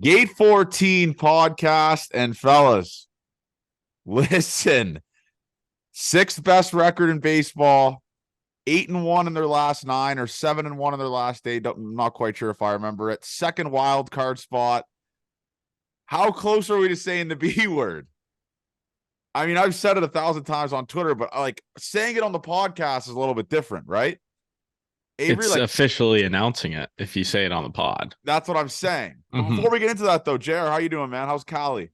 Gate 14 podcast, and fellas, listen, sixth best record in baseball, 8-1 in their last 9 or 7-1 in their last 8. I'm not quite sure if I remember it. Second wild card spot. How close are we to saying the B word? I mean, I've said it 1,000 times on Twitter, but like saying it on the podcast is a little bit different, right? Avery, It's officially announcing it if you say it on the pod. That's what I'm saying. But before we get into that, though, JR, how you doing, man? How's Cali?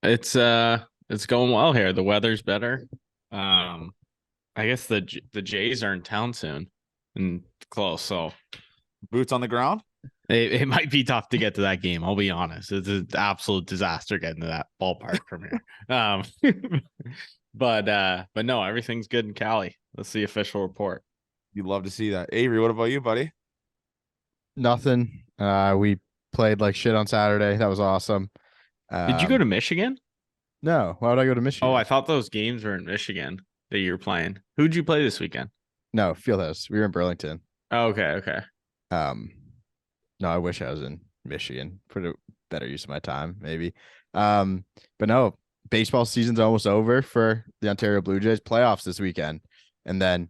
It's going well here. The weather's better. I guess the Jays are in town soon and close, so Boots on the ground. It might be tough to get to that game. I'll be honest. It's an absolute disaster getting to that ballpark from here. But no, everything's good in Cali. That's the official report. You'd love to see that. Avery, what about you, buddy? Nothing. We played like shit on Saturday. That was awesome. Did you go to Michigan? No. Why would I go to Michigan? Oh, I thought those games were in Michigan that you were playing. Who'd you play this weekend? No, Fieldhouse. We were in Burlington. Oh, okay. No, I wish I was in Michigan. Put a better use of my time, maybe. But no, baseball season's almost over for the Ontario Blue Jays. Playoffs this weekend. And then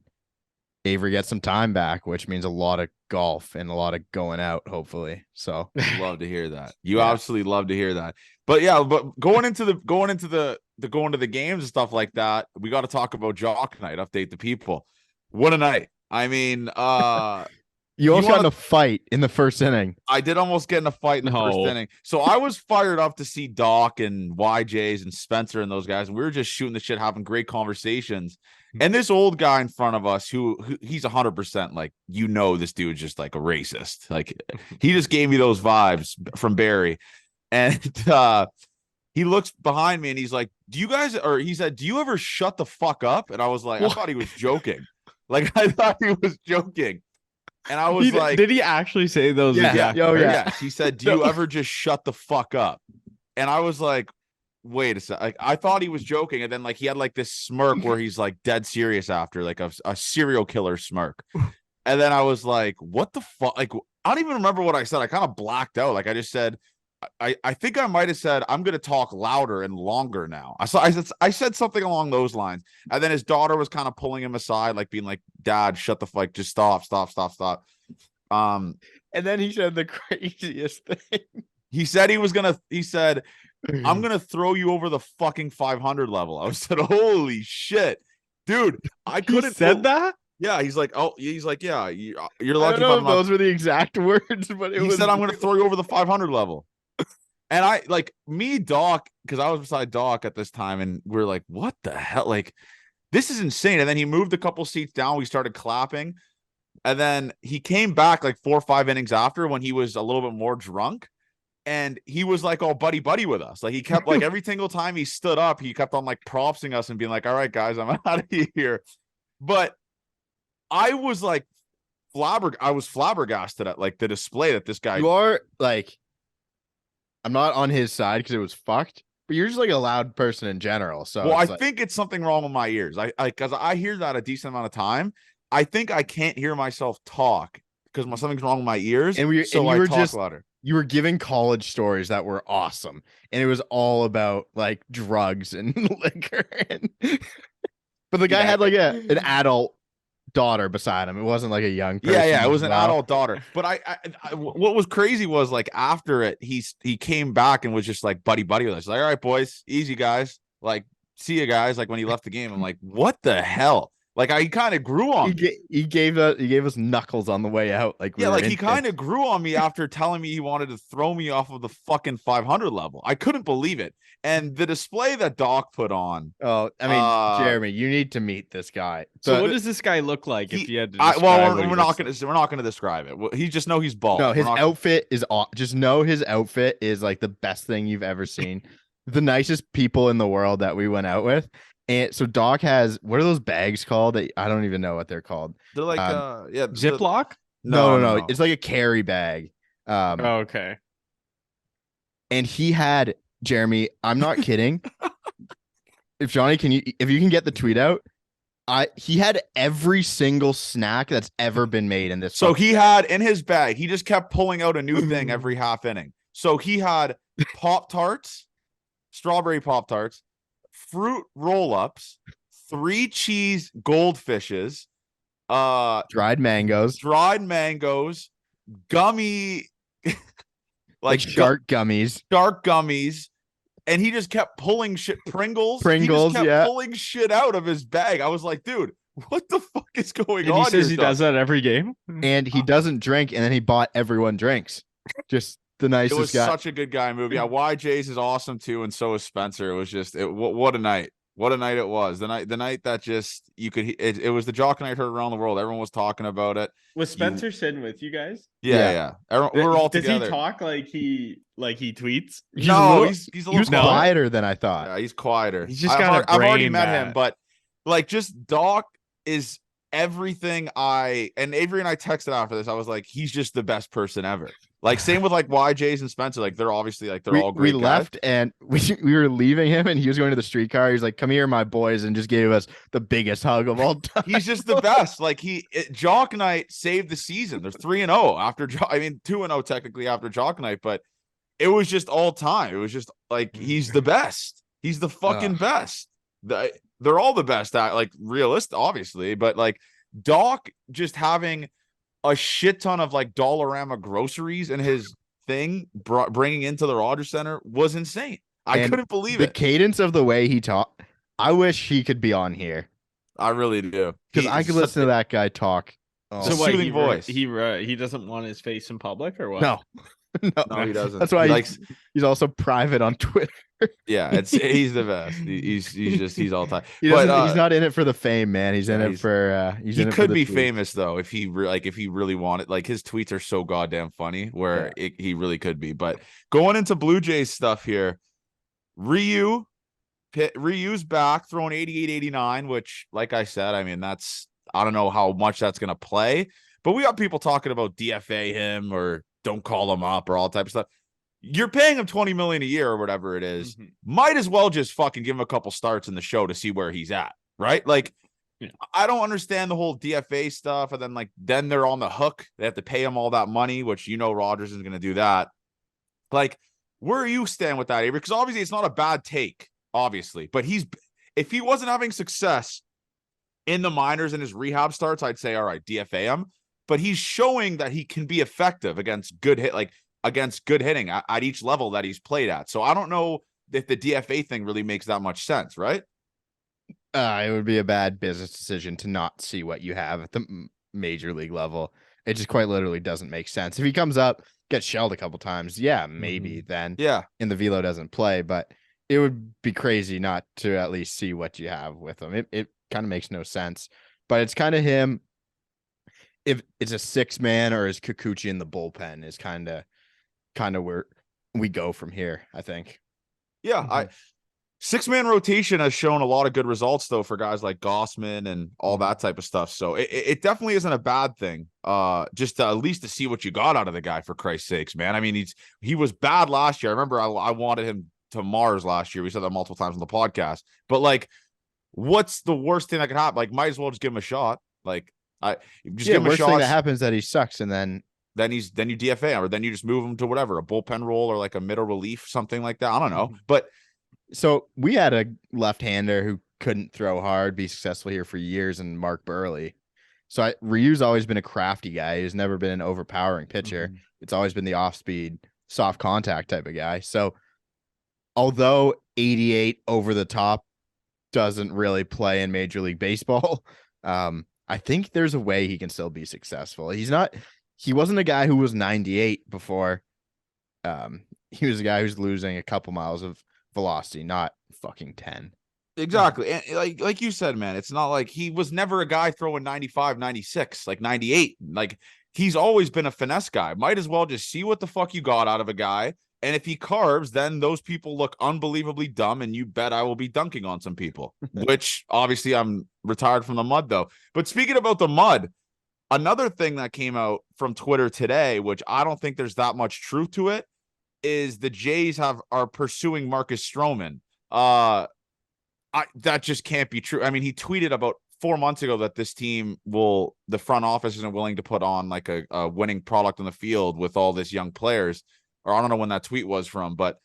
Avery gets some time back, which means a lot of golf and a lot of going out, hopefully. So love to hear that. You absolutely love to hear that. But yeah, going into the games and stuff like that, we got to talk about Jock Night, update the people. What a night. I mean, you almost got in a fight in the first inning. I did almost get in a fight in the first inning. So I was fired up to see Doc and YJs and Spencer and those guys. And we were just shooting the shit, having great conversations. And this old guy in front of us who he's 100% like, this dude's just like a racist. Like he just gave me those vibes from Barry. And he looks behind me and he's like, he said, do you ever shut the fuck up? And I was like, I thought he was joking. Like I thought he was joking. And I was like, did he actually say those? Yeah. Yes. He said, do you ever just shut the fuck up? And I was like, wait a sec. Like, I thought he was joking. And then like he had like this smirk where he's like dead serious after, like a serial killer smirk. And then I was like, what the fuck? Like, I don't even remember what I said. I kind of blacked out. Like I just said, I think I might have said, I'm going to talk louder and longer now. I said something along those lines. And then his daughter was kind of pulling him aside, like being like, Dad, shut the fuck, just stop. And then he said the craziest thing. He said I'm going to throw you over the fucking 500 level. I said, holy shit, dude. I couldn't said that. Yeah. He's like, yeah, you're lucky. I don't know if those were the exact words, but he said, I'm going to throw you over the 500 level. And I like me, Doc, because I was beside Doc at this time, and we're like, what the hell? Like, this is insane. And then he moved a couple seats down. We started clapping. And then he came back like 4 or 5 innings after when he was a little bit more drunk. And he was like all buddy with us. Like he kept like every single time he stood up, he kept on like propsing us and being like, all right, guys, I'm out of here. But I was like flabbergasted at like the display that this guy. You are like, I'm not on his side because it was fucked, but you're just like a loud person in general. So well, I think it's something wrong with my ears. Because I hear that a decent amount of time. I think I can't hear myself talk because something's wrong with my ears. And I talk louder. You were giving college stories that were awesome, and it was all about like drugs and liquor. But the guy had like an adult daughter beside him. It wasn't like a young person. Yeah, it was an adult daughter. But I what was crazy was like after it, he came back and was just like buddy with us. Like, all right, boys, easy guys. Like, see you guys. Like when he left the game, I'm like, what the hell? Like he kind of grew on me. He gave us knuckles on the way out. Like he kind of grew on me after telling me he wanted to throw me off of the fucking 500 level. I couldn't believe it. And the display that Doc put on. Oh, I mean, Jeremy, you need to meet this guy. So what does this guy look like? If you had to describe we're not going to describe it. He just know he's bald. No, his outfit is just know his outfit is like the best thing you've ever seen. The nicest people in the world that we went out with. And so Doc has, what are those bags called? I don't even know what they're called. They're like Ziploc? No. It's like a carry bag. Okay. And he had, Jeremy, I'm not kidding. If you can get the tweet out, he had every single snack that's ever been made in this. So he had in his bag, he just kept pulling out a new thing every half inning. So he had Pop-Tarts, strawberry Pop-Tarts, fruit roll-ups, 3 cheese goldfishes, dried mangoes, gummy, like shark gummies, and he just kept pulling shit. Pringles. He Pringles, just kept pulling shit out of his bag. I was like, dude, what the fuck is going on? He says he does that every game, and he doesn't drink, and then he bought everyone drinks. Just the nicest guy. It was such a good guy movie. Yeah, YJ's is awesome too, and so is Spencer. It was just what a night. What a night it was. The night that just you could it was the Jock night heard around the world. Everyone was talking about it. Was Spencer sitting with you guys? Yeah. Everyone, we were all Does together. Does he talk like he tweets? No, he's a little quieter than I thought. Yeah, he's quieter. I've already met him, but like just Doc is everything and Avery and I texted after this. I was like, he's just the best person ever. Like same with like YJ's and Spencer. Like they're obviously like they're all great. We left and we were leaving him, and he was going to the streetcar. He's like, "Come here, my boys," and just gave us the biggest hug of all time. He's just the best. Like Jock Night saved the season. There's 3-0 after 2-0 technically after Jock Night, but it was just all time. It was just like he's the best. He's the fucking best. They're all the best at like realist, obviously, but like Doc just having a shit ton of like Dollarama groceries in his thing, bringing into the Rogers Center was insane. I couldn't believe it. The cadence of the way he talked, I wish he could be on here. I really do, because I could listen to that guy talk. So soothing voice. He doesn't want his face in public, or what? No, no, he doesn't. That's why he's also private on Twitter. Yeah, he's the best. He's all time. He's not in it for the fame, man. He's in it for he could be famous though if he really wanted. Like his tweets are so goddamn funny where he really could be. But going into Blue Jays stuff here, Ryu's back throwing 88-89, which like I said, I mean I don't know how much that's gonna play, but we got people talking about DFA him or don't call him up or all type of stuff. You're paying him $20 million a year or whatever it is. Might as well just fucking give him a couple starts in the show to see where he's at, right? Like, I don't understand the whole DFA stuff, and then they're on the hook. They have to pay him all that money, which Rogers isn't going to do that. Like, where are you stand with that, Avery? Because obviously it's not a bad take, obviously, but if he wasn't having success in the minors and his rehab starts, I'd say, all right, DFA him. But he's showing that he can be effective against good hitting at each level that he's played at. So I don't know if the DFA thing really makes that much sense, right? It would be a bad business decision to not see what you have at the major league level. It just quite literally doesn't make sense. If he comes up, gets shelled a couple times, maybe then. Yeah. And the velo doesn't play, but it would be crazy not to at least see what you have with him. It kind of makes no sense, but it's kind of him. If it's a 6-man or is Kikuchi in the bullpen is kind of where we go from here, I think. Yeah, 6-man rotation has shown a lot of good results though for guys like Gossman and all that type of stuff. So it definitely isn't a bad thing. Just to, at least to see what you got out of the guy, for Christ's sakes, man. I mean, he was bad last year. I remember I wanted him to Mars last year. We said that multiple times on the podcast. But like, what's the worst thing that could happen? Like, might as well just give him a shot. Like, give him a shot. Worst thing that happens is that he sucks, and then you DFA him, or then you just move him to whatever, a bullpen role or like a middle relief, something like that. I don't know. But so we had a left-hander who couldn't throw hard, be successful here for years, and Mark Burley. So Ryu's always been a crafty guy. He's never been an overpowering pitcher. It's always been the off-speed, soft contact type of guy. So although 88 over the top doesn't really play in Major League Baseball, I think there's a way he can still be successful. He wasn't a guy who was 98 before. He was a guy who's losing a couple miles of velocity, not fucking 10. Exactly. And like you said, man, it's not like he was never a guy throwing 95, 96, like 98. Like, he's always been a finesse guy. Might as well just see what the fuck you got out of a guy. And if he carves, then those people look unbelievably dumb, and you bet I will be dunking on some people, which obviously I'm retired from the mud though. But speaking about the mud, another thing that came out from Twitter today, which I don't think there's that much truth to it, is the Jays are pursuing Marcus Stroman. That just can't be true. I mean, he tweeted about 4 months ago that this team the front office isn't willing to put on like a winning product on the field with all this young players or I don't know when that tweet was from, but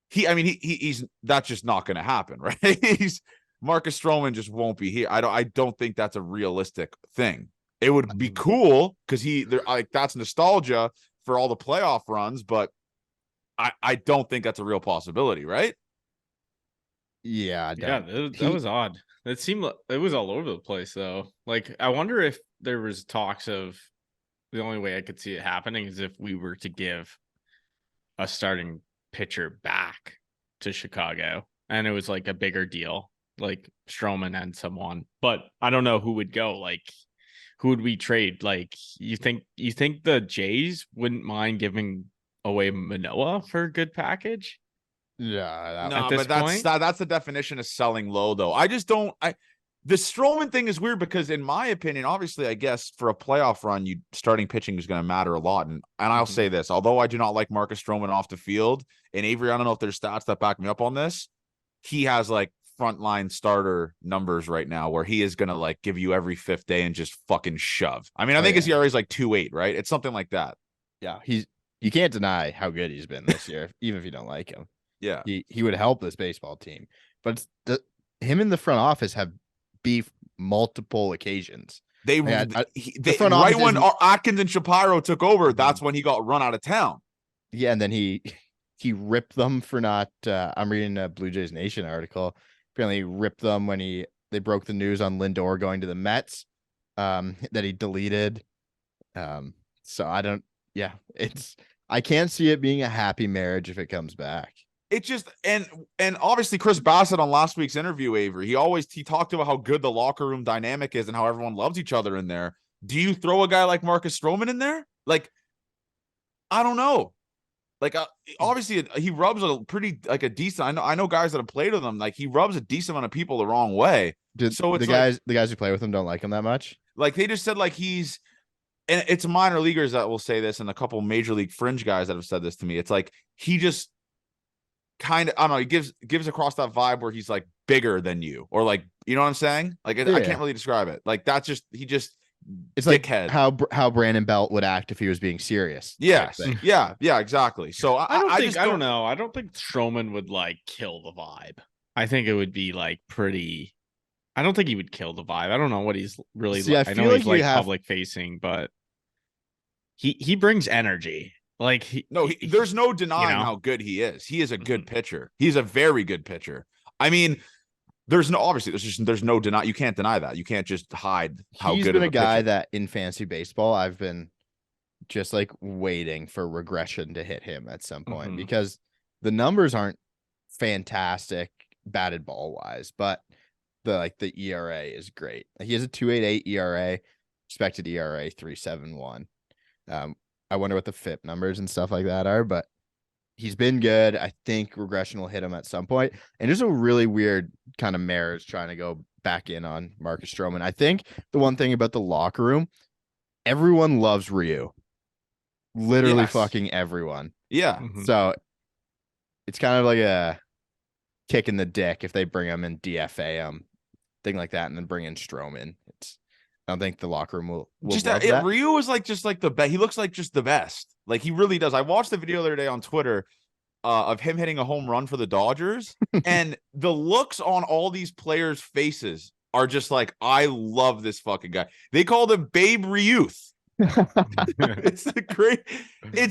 he's that's just not going to happen, right? Marcus Stroman just won't be here. I don't think that's a realistic thing. It would be cool because that's nostalgia for all the playoff runs, but I don't think that's a real possibility, right? Yeah, that was odd. It seemed like it was all over the place, though. Like, I wonder if there was talks of the only way I could see it happening is if we were to give a starting pitcher back to Chicago, and it was like a bigger deal, like Stroman and someone. But I don't know who would go. Like, who would we trade? Like, you think the Jays wouldn't mind giving away Manoah for a good package? Yeah, no, but that's the definition of selling low, though. I just don't. The Stroman thing is weird because, in my opinion, obviously, I guess for a playoff run, starting pitching is going to matter a lot. And I'll say this: although I do not like Marcus Stroman off the field, and Avery, I don't know if there's stats that back me up on this. He has like frontline starter numbers right now, where he is going to like give you every fifth day and just fucking shove. I mean, I think his ERA is like 2.8, right? It's something like that. Yeah, you can't deny how good he's been this year, even if you don't like him. Yeah, he would help this baseball team, but him in the front office have beef multiple occasions. The front right when Atkins and Shapiro took over, that's when he got run out of town. Yeah, and then he ripped them for not. I'm reading a Blue Jays Nation article. Apparently, he ripped them when they broke the news on Lindor going to the Mets. That he deleted. So I don't. Yeah, I can't see it being a happy marriage if it comes back. It just and obviously Chris Bassett on last week's interview, Avery, he talked about how good the locker room dynamic is and how everyone loves each other in there. Do you throw a guy like Marcus Stroman in there? Like, I don't know. Like, obviously he rubs a pretty like a decent. I know guys that have played with him. Like, he rubs a decent amount of people the wrong way. So it's the guys who play with him don't like him that much. Like, they just said like he's. And it's minor leaguers that will say this, and a couple major league fringe guys that have said this to me. It's like he just kind of, I don't know, he gives across that vibe where he's like bigger than you, or like, you know what I'm saying? Like, I can't really describe it. Like, that's just it's dickhead. Like how Brandon Belt would act if he was being serious. Yes. Yeah, exactly. So I don't know. I don't think Stroman would like kill the vibe. I think it would be like pretty. I don't think he would kill the vibe. I don't know what he's really like. I know he's like public facing, but he brings energy. Like there's no denying how good he is. He is a good pitcher. He's a very good pitcher. I mean, there's no deny. You can't deny that. You can't just hide how good. He's been a guy that in fantasy baseball, I've been just like waiting for regression to hit him at some point because the numbers aren't fantastic batted ball wise, but the ERA is great. He has a 2.88 ERA, expected ERA 3.71. I wonder what the FIP numbers and stuff like that are, but he's been good. I think regression will hit him at some point. And there's a really weird kind of marriage trying to go back in on Marcus Stroman. I think the one thing about the locker room, everyone loves Ryu. Literally fucking everyone. Yeah. So it's kind of like a kick in the dick if they bring him in DFA him, thing like that, and then bring in Stroman. I don't think the locker room will just that. Ryu is like just like the best. He looks like just the best. Like, he really does. I watched the video the other day on Twitter of him hitting a home run for the Dodgers, and the looks on all these players' faces are just like, I love this fucking guy. They called him Babe Ruth. It's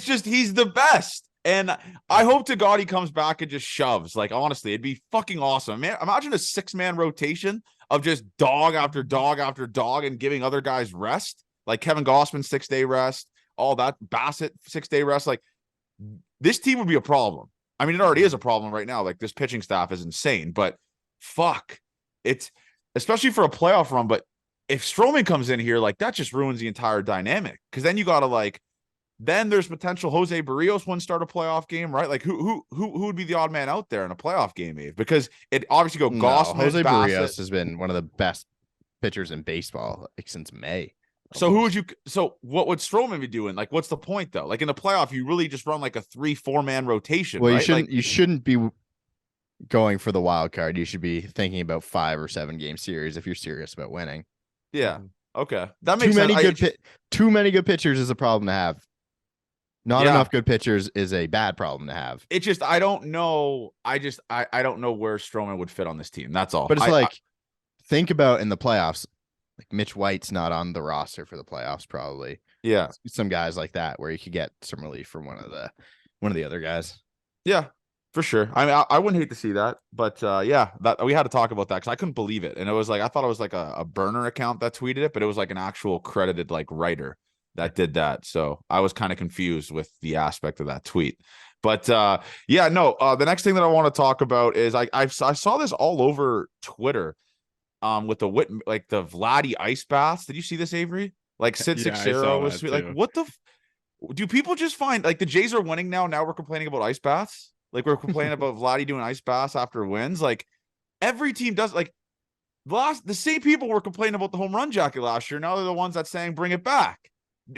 just, he's the best. And I hope to God he comes back and just shoves. Like, honestly, it'd be fucking awesome. Man, imagine a 6-man rotation of just dog after dog after dog and giving other guys rest. Like Kevin Gossman, 6-day rest, all that. Bassett, 6-day rest. Like, this team would be a problem. I mean, it already is a problem right now. Like, this pitching staff is insane, but fuck. It's especially for a playoff run. But if Stroman comes in here, like, that just ruins the entire dynamic. Because then you got to like, then there's potential Jose Barrios wouldn't start a playoff game, right? Like, who would be the odd man out there in a playoff game, Eve? Because it obviously Gossman. Jose Barrios has been one of the best pitchers in baseball since May. So what would Stroman be doing? Like, what's the point though? Like, in the playoff, you really just run like a 3-4-man rotation. Well, right? you shouldn't be going for the wild card. You should be thinking about 5 or 7 game series if you're serious about winning. Yeah. Okay. That makes sense. Too many good pitchers is a problem to have. Not Yeah. enough good pitchers is a bad problem to have. It's just I don't know. I don't know where Stroman would fit on this team. That's all. But it's think about in the playoffs, like Mitch White's not on the roster for the playoffs, probably. Yeah. Some guys like that where you could get some relief from one of the other guys. Yeah, for sure. I mean, I wouldn't hate to see that, but yeah, that we had to talk about that because I couldn't believe it, and it was like I thought it was like a burner account that tweeted it, but it was like an actual credited like writer that did that. So I was kind of confused with the aspect of that tweet. But yeah, no. The next thing that I want to talk about is I saw this all over Twitter, with the like the Vladdy ice baths. Did you see this, Avery? Like Sid Seixeiro was sweet. Like what the. Do people just find like the Jays are winning now? Now we're complaining about ice baths. Like we're complaining about Vladdy doing ice baths after wins. Like every team does. Like the same people were complaining about the home run jacket last year. Now they're the ones that saying bring it back.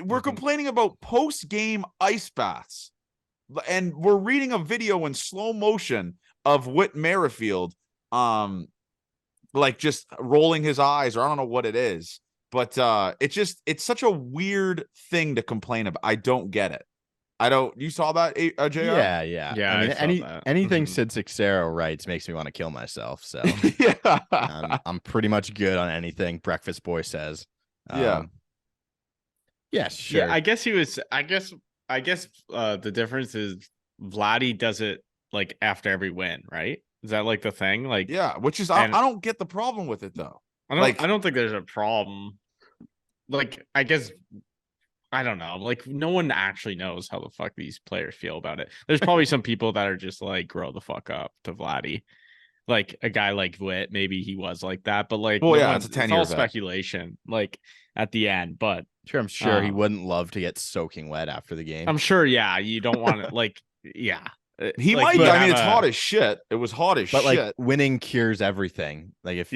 We're complaining about post game ice baths, and we're reading a video in slow motion of Whit Merrifield, like just rolling his eyes, or I don't know what it is. But it's such a weird thing to complain about. I don't get it. You saw that, JR? Yeah. I mean, anything Sid Seixeiro writes makes me want to kill myself. So yeah, I'm pretty much good on anything Breakfast Boy says. Yeah, sure. Yeah, I guess the difference is Vladdy does it like after every win, right? Is that like the thing? Like, yeah, which is I don't get the problem with it though. I don't think there's a problem. Like, I guess I don't know. Like, no one actually knows how the fuck these players feel about it. There's probably some people that are just like, grow the fuck up to Vladdy. Like a guy like Witt, maybe he was like that, but like, well, yeah, it's all speculation. Like at the end, but I'm sure he wouldn't love to get soaking wet after the game. I'm sure, yeah, you don't want to like, yeah. He like, might. I mean, it's hot as shit. It was hot as shit. But like, winning cures everything. Like if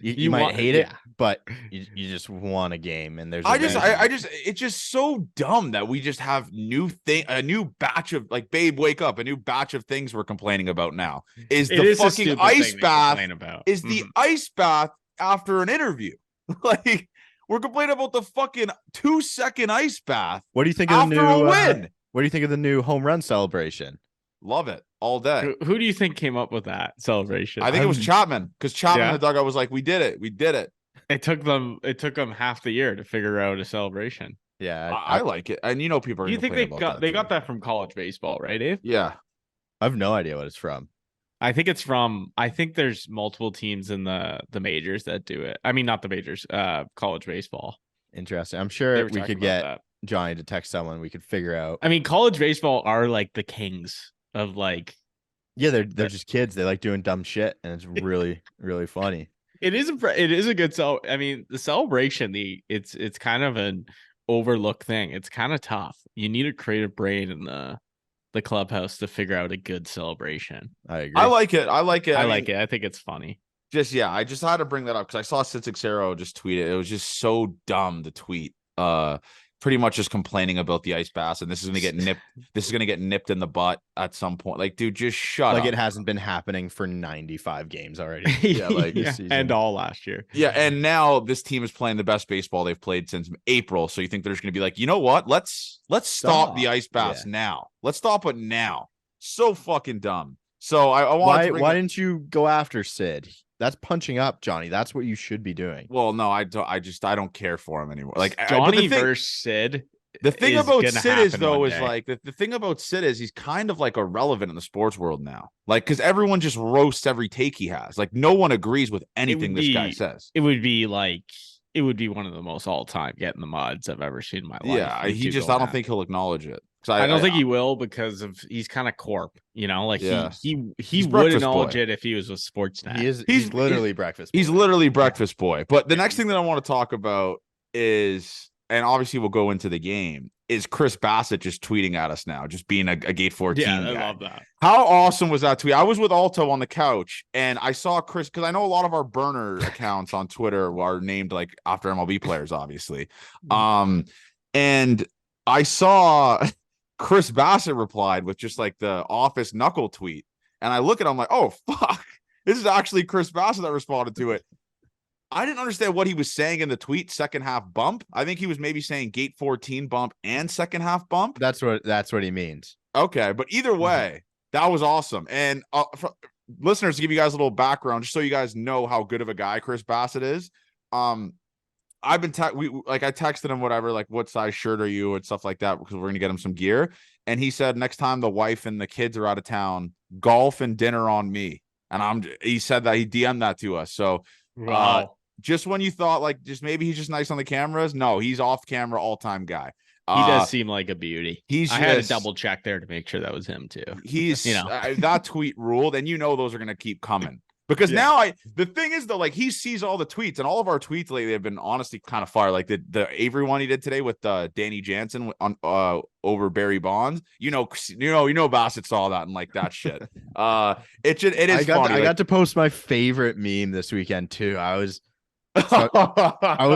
you might hate it, but you just won a game, and there's. It's just so dumb that we just have a new batch of like, babe, wake up, a new batch of things we're complaining about now. Is the fucking ice bath? Is the ice bath after an interview? Like we're complaining about the fucking 2-second ice bath. What do you think of the new win? What do you think of the new home run celebration? Love it all day. Who do you think came up with that celebration? I think it was Chapman, because Chapman in the dugout was like, "We did it. We did it." It took them half the year to figure out a celebration. Yeah, I like it, and people are. Do you think they got that from college baseball, right, Dave? Yeah, I have no idea what it's from. I think it's from. I think there's multiple teams in the majors that do it. I mean, not the majors. College baseball. Interesting. I'm sure we could get Johnny to text someone. We could figure out. I mean, college baseball are like the kings of like. Yeah, they're just kids. They like doing dumb shit, and it's really really funny. It is a good I mean, the celebration, it's kind of an overlooked thing. It's kind of tough. You need a creative brain in the clubhouse to figure out a good celebration. I agree. I like it. I like it. I think it's funny. I just had to bring that up because I saw Sid Seixeiro just tweet it. It was just so dumb to tweet. Pretty much just complaining about the ice baths, and this is gonna get nipped. This is gonna get nipped in the butt at some point. Like, dude, just shut up. Like it hasn't been happening for 95 games already. This season. And all last year. Yeah, and now this team is playing the best baseball they've played since April. So you think they're just gonna be like, you know what? Let's stop the ice baths now. Let's stop it now. So fucking dumb. So I want. Why didn't you go after Sid? That's punching up, Johnny. That's what you should be doing. Well, no, I don't care for him anymore. Like Johnny versus Sid. The thing about Sid is like the thing about Sid is he's kind of like irrelevant in the sports world now. Like because everyone just roasts every take he has. Like no one agrees with anything this guy says. It would be one of the most all-time get in the muds I've ever seen in my life. Yeah, I don't think he'll acknowledge it. I don't think he will because he's kind of corp, like he would acknowledge it if he was with Sportsnet. He's literally breakfast. He's literally breakfast boy. But the next thing that I want to talk about is, and obviously we'll go into the game, is Chris Bassett just tweeting at us now, just being a Gate 14 guy. I love that. How awesome was that tweet? I was with Alto on the couch and I saw Chris, because I know a lot of our burner accounts on Twitter are named like after MLB players, obviously. And I saw Chris Bassett replied with just like the office knuckle tweet. And I look at him, I'm like, oh, fuck. This is actually Chris Bassett that responded to it. I didn't understand what he was saying in the tweet. Second half bump. I think he was maybe saying gate 14 bump and second half bump. That's what he means. Okay, but either way, that was awesome. And for listeners, to give you guys a little background, just so you guys know how good of a guy Chris Bassett is. I've been I texted him whatever, like what size shirt are you and stuff like that, because we're gonna get him some gear. And he said next time the wife and the kids are out of town, golf and dinner on me. And he said that he DM'd that to us. So Wow. Just when you thought like just maybe he's just nice on the cameras, no, he's off camera all-time guy. He does seem like a beauty. I had to double check there to make sure that was him too. He's that tweet ruled, and those are gonna keep coming. Because now the thing is though, like he sees all the tweets, and all of our tweets lately have been honestly kind of fire. Like the Avery one he did today with Danny Jansen on over Barry Bonds. Bassett saw that and like that shit. It is funny. I got to post my favorite meme this weekend too. I was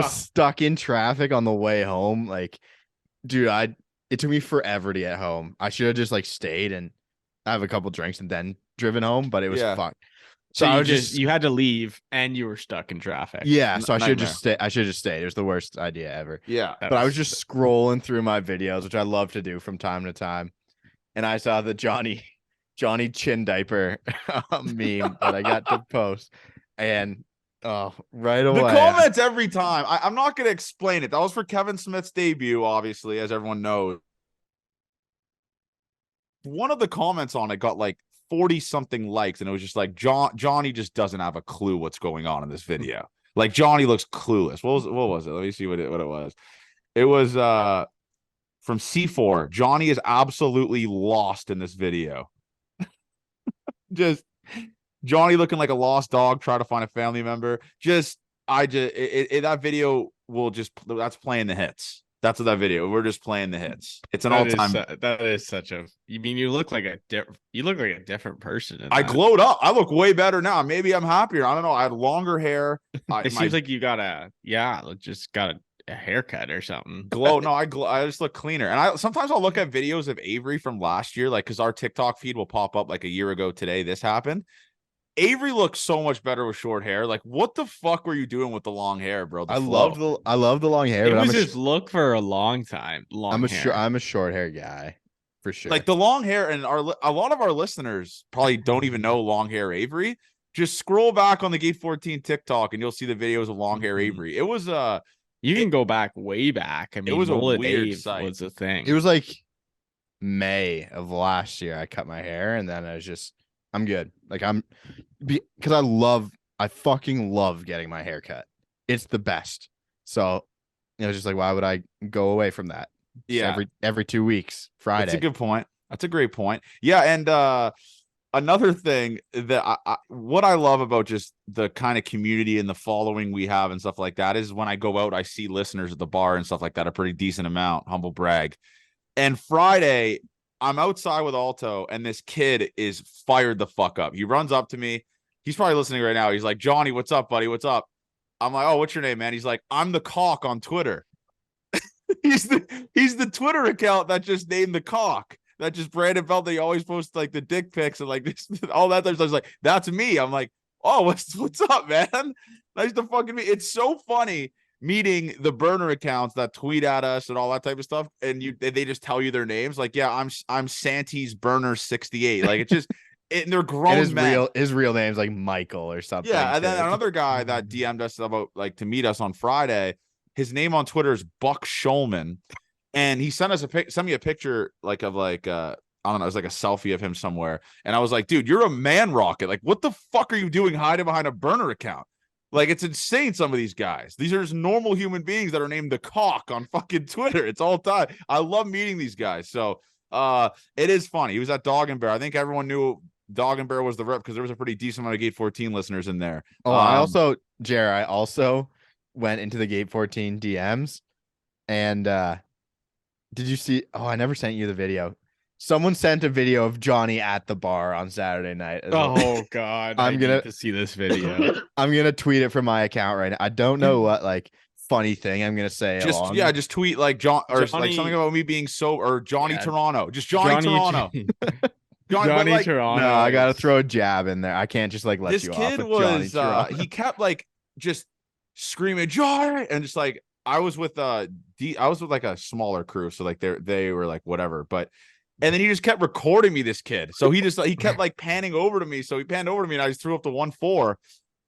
stuck in traffic on the way home. Like, dude, it took me forever to get home. I should have just like stayed and have a couple drinks and then driven home, but it was fun. So you had to leave and you were stuck in traffic. Yeah, so I should just stay. I should just stay. It was the worst idea ever. Yeah, but I was just scrolling through my videos, which I love to do from time to time, and I saw the Johnny chin diaper meme that I got to post, and right away the comments every time. I'm not going to explain it. That was for Kevin Smith's debut, obviously, as everyone knows. One of the comments on it got like 40 something likes, and it was just like Johnny just doesn't have a clue what's going on in this video. Like Johnny looks clueless. What was it? Let me see what it was. It was from C4. Johnny is absolutely lost in this video. Just Johnny looking like a lost dog trying to find a family member. That video that's playing the hits. That's what that video. We're just playing the hits. It's an all-time. That is such a. You mean you look like a different person. I glowed up. I look way better now. Maybe I'm happier. I don't know. I had longer hair. It seems like you got a haircut or something. Glow. No, I just look cleaner. And sometimes I'll look at videos of Avery from last year, like because our TikTok feed will pop up like a year ago today. This happened. Avery looks so much better with short hair. Like, what the fuck were you doing with the long hair, bro? I love the long hair. It was his look for a long time. I'm a short hair guy for sure. Like the long hair, and a lot of our listeners probably don't even know long hair Avery. Just scroll back on the Gate 14 TikTok, and you'll see the videos of long hair Avery. It was you can go back way back. I mean, it was a weird sight. Was a thing. It was like May of last year. I cut my hair, and then I was just. I'm good. Like because I fucking love getting my hair cut. It's the best. So, just like, why would I go away from that? Yeah. Every 2 weeks, Friday. That's a good point. That's a great point. Yeah. And another thing that what I love about just the kind of community and the following we have and stuff like that is when I go out, I see listeners at the bar and stuff like that, a pretty decent amount, humble brag. And Friday, I'm outside with Alto, and this kid is fired the fuck up. He runs up to me. He's probably listening right now. He's like, Johnny, what's up, buddy? What's up? I'm like, oh, what's your name, man? He's like, I'm the cock on Twitter. he's the Twitter account that just named the cock. That just Brandon felt that he always posts like the dick pics and like this, all that. I was like, that's me. I'm like, oh, what's up, man? Nice to fucking meet. It's so funny meeting the burner accounts that tweet at us and all that type of stuff, and they just tell you their names. Like, yeah, I'm Santy's burner 68. Like, it's just they're grown men. His real name's like Michael or something. Yeah, and then another guy that DM'd us about like to meet us on Friday. His name on Twitter is Buck Schulman, and he sent me a picture like of like I don't know, it was like a selfie of him somewhere, and I was like, dude, you're a man rocket. Like, what the fuck are you doing hiding behind a burner account? Like, it's insane, some of these guys. These are just normal human beings that are named the cock on fucking Twitter. It's all time. I love meeting these guys. So it is funny. He was at Dog and Bear. I think everyone knew Dog and Bear was the rep because there was a pretty decent amount of Gate 14 listeners in there. Oh, I also went into the Gate 14 DMs. And did you see? Oh, I never sent you the video. Someone sent a video of Johnny at the bar on Saturday night. Oh God. I need to see this video. I'm going to tweet it from my account right now. I don't know what like funny thing I'm going to say. Just tweet like Johnny, like something about me being or Johnny Toronto. Just Johnny Toronto. Johnny Toronto. No, I got to throw a jab in there. I can't just like let you off with Johnny Toronto. He kept like just screaming Joy, and just like I was with like a smaller crew, so like they were like whatever, but and then he just kept recording me, this kid. So he kept like panning over to me. So he panned over to me and I just threw up the 1-4.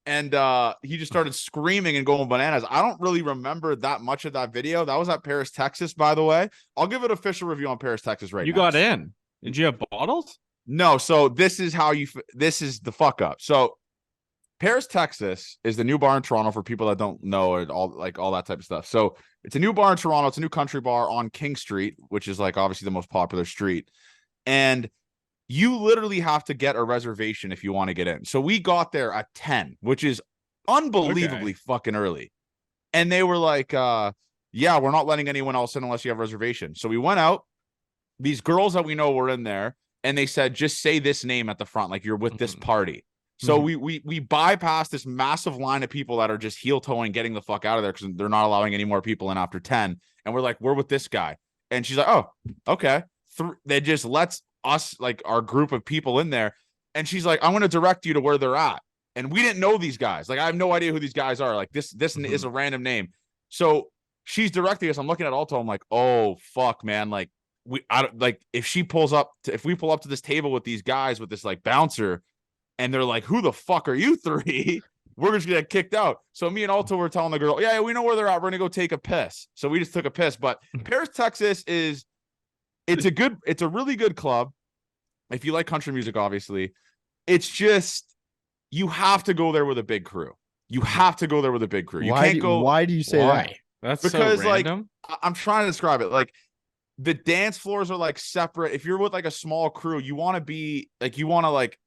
And he just started screaming and going bananas. I don't really remember that much of that video. That was at Paris, Texas, by the way. I'll give it official review on Paris, Texas right now. You got in. Did you have bottles? No. So this is this is the fuck up. So Paris, Texas is the new bar in Toronto for people that don't know it, all that type of stuff. So it's a new bar in Toronto. It's a new country bar on King Street, which is like obviously the most popular street. And you literally have to get a reservation if you want to get in. So we got there at 10, which is unbelievably fucking early. And they were like, yeah, we're not letting anyone else in unless you have a reservation. So we went out. These girls that we know were in there, and they said, just say this name at the front, like you're with this party. So we bypassed this massive line of people that are just heel toeing, getting the fuck out of there because they're not allowing any more people in after 10. And we're like, we're with this guy. And she's like, oh, okay. They just lets us, like our group of people in there. And she's like, I'm going to direct you to where they're at. And we didn't know these guys. Like, I have no idea who these guys are. Like this is a random name. So she's directing us. I'm looking at Alto. I'm like, oh, fuck, man. Like, if we pull up to this table with these guys with this like bouncer, and they're like, who the fuck are you three? We're just gonna get kicked out. So me and Alto were telling the girl, yeah, we know where they're at. We're gonna go take a piss. So we just took a piss. But Paris, Texas it's a really good club. If you like country music, obviously. It's just you have to go there with a big crew. You have to go there with a big crew. You can't go. Why do you say that? That's because so random. Like I'm trying to describe it. Like the dance floors are like separate. If you're with like a small crew, you want to like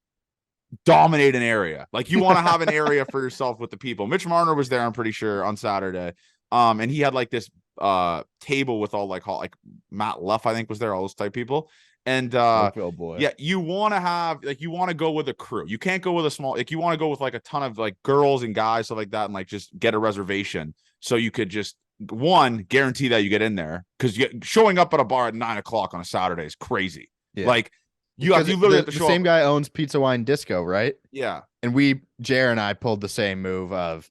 dominate an area. Like you want to have an area for yourself with the people. Mitch Marner was there, I'm pretty sure, on Saturday. And he had like this table with all like Matt Luff, I think, was there, all those type people. And boy. Yeah, you want to go with a crew. You can't go with a small, like you want to go with like a ton of like girls and guys, stuff like that, and like just get a reservation so you could just guarantee that you get in there, because showing up at a bar at 9:00 on a Saturday is crazy. Yeah. Like you literally have to show the same guy owns Pizza Wine Disco, right? Yeah. And Jer and I pulled the same move of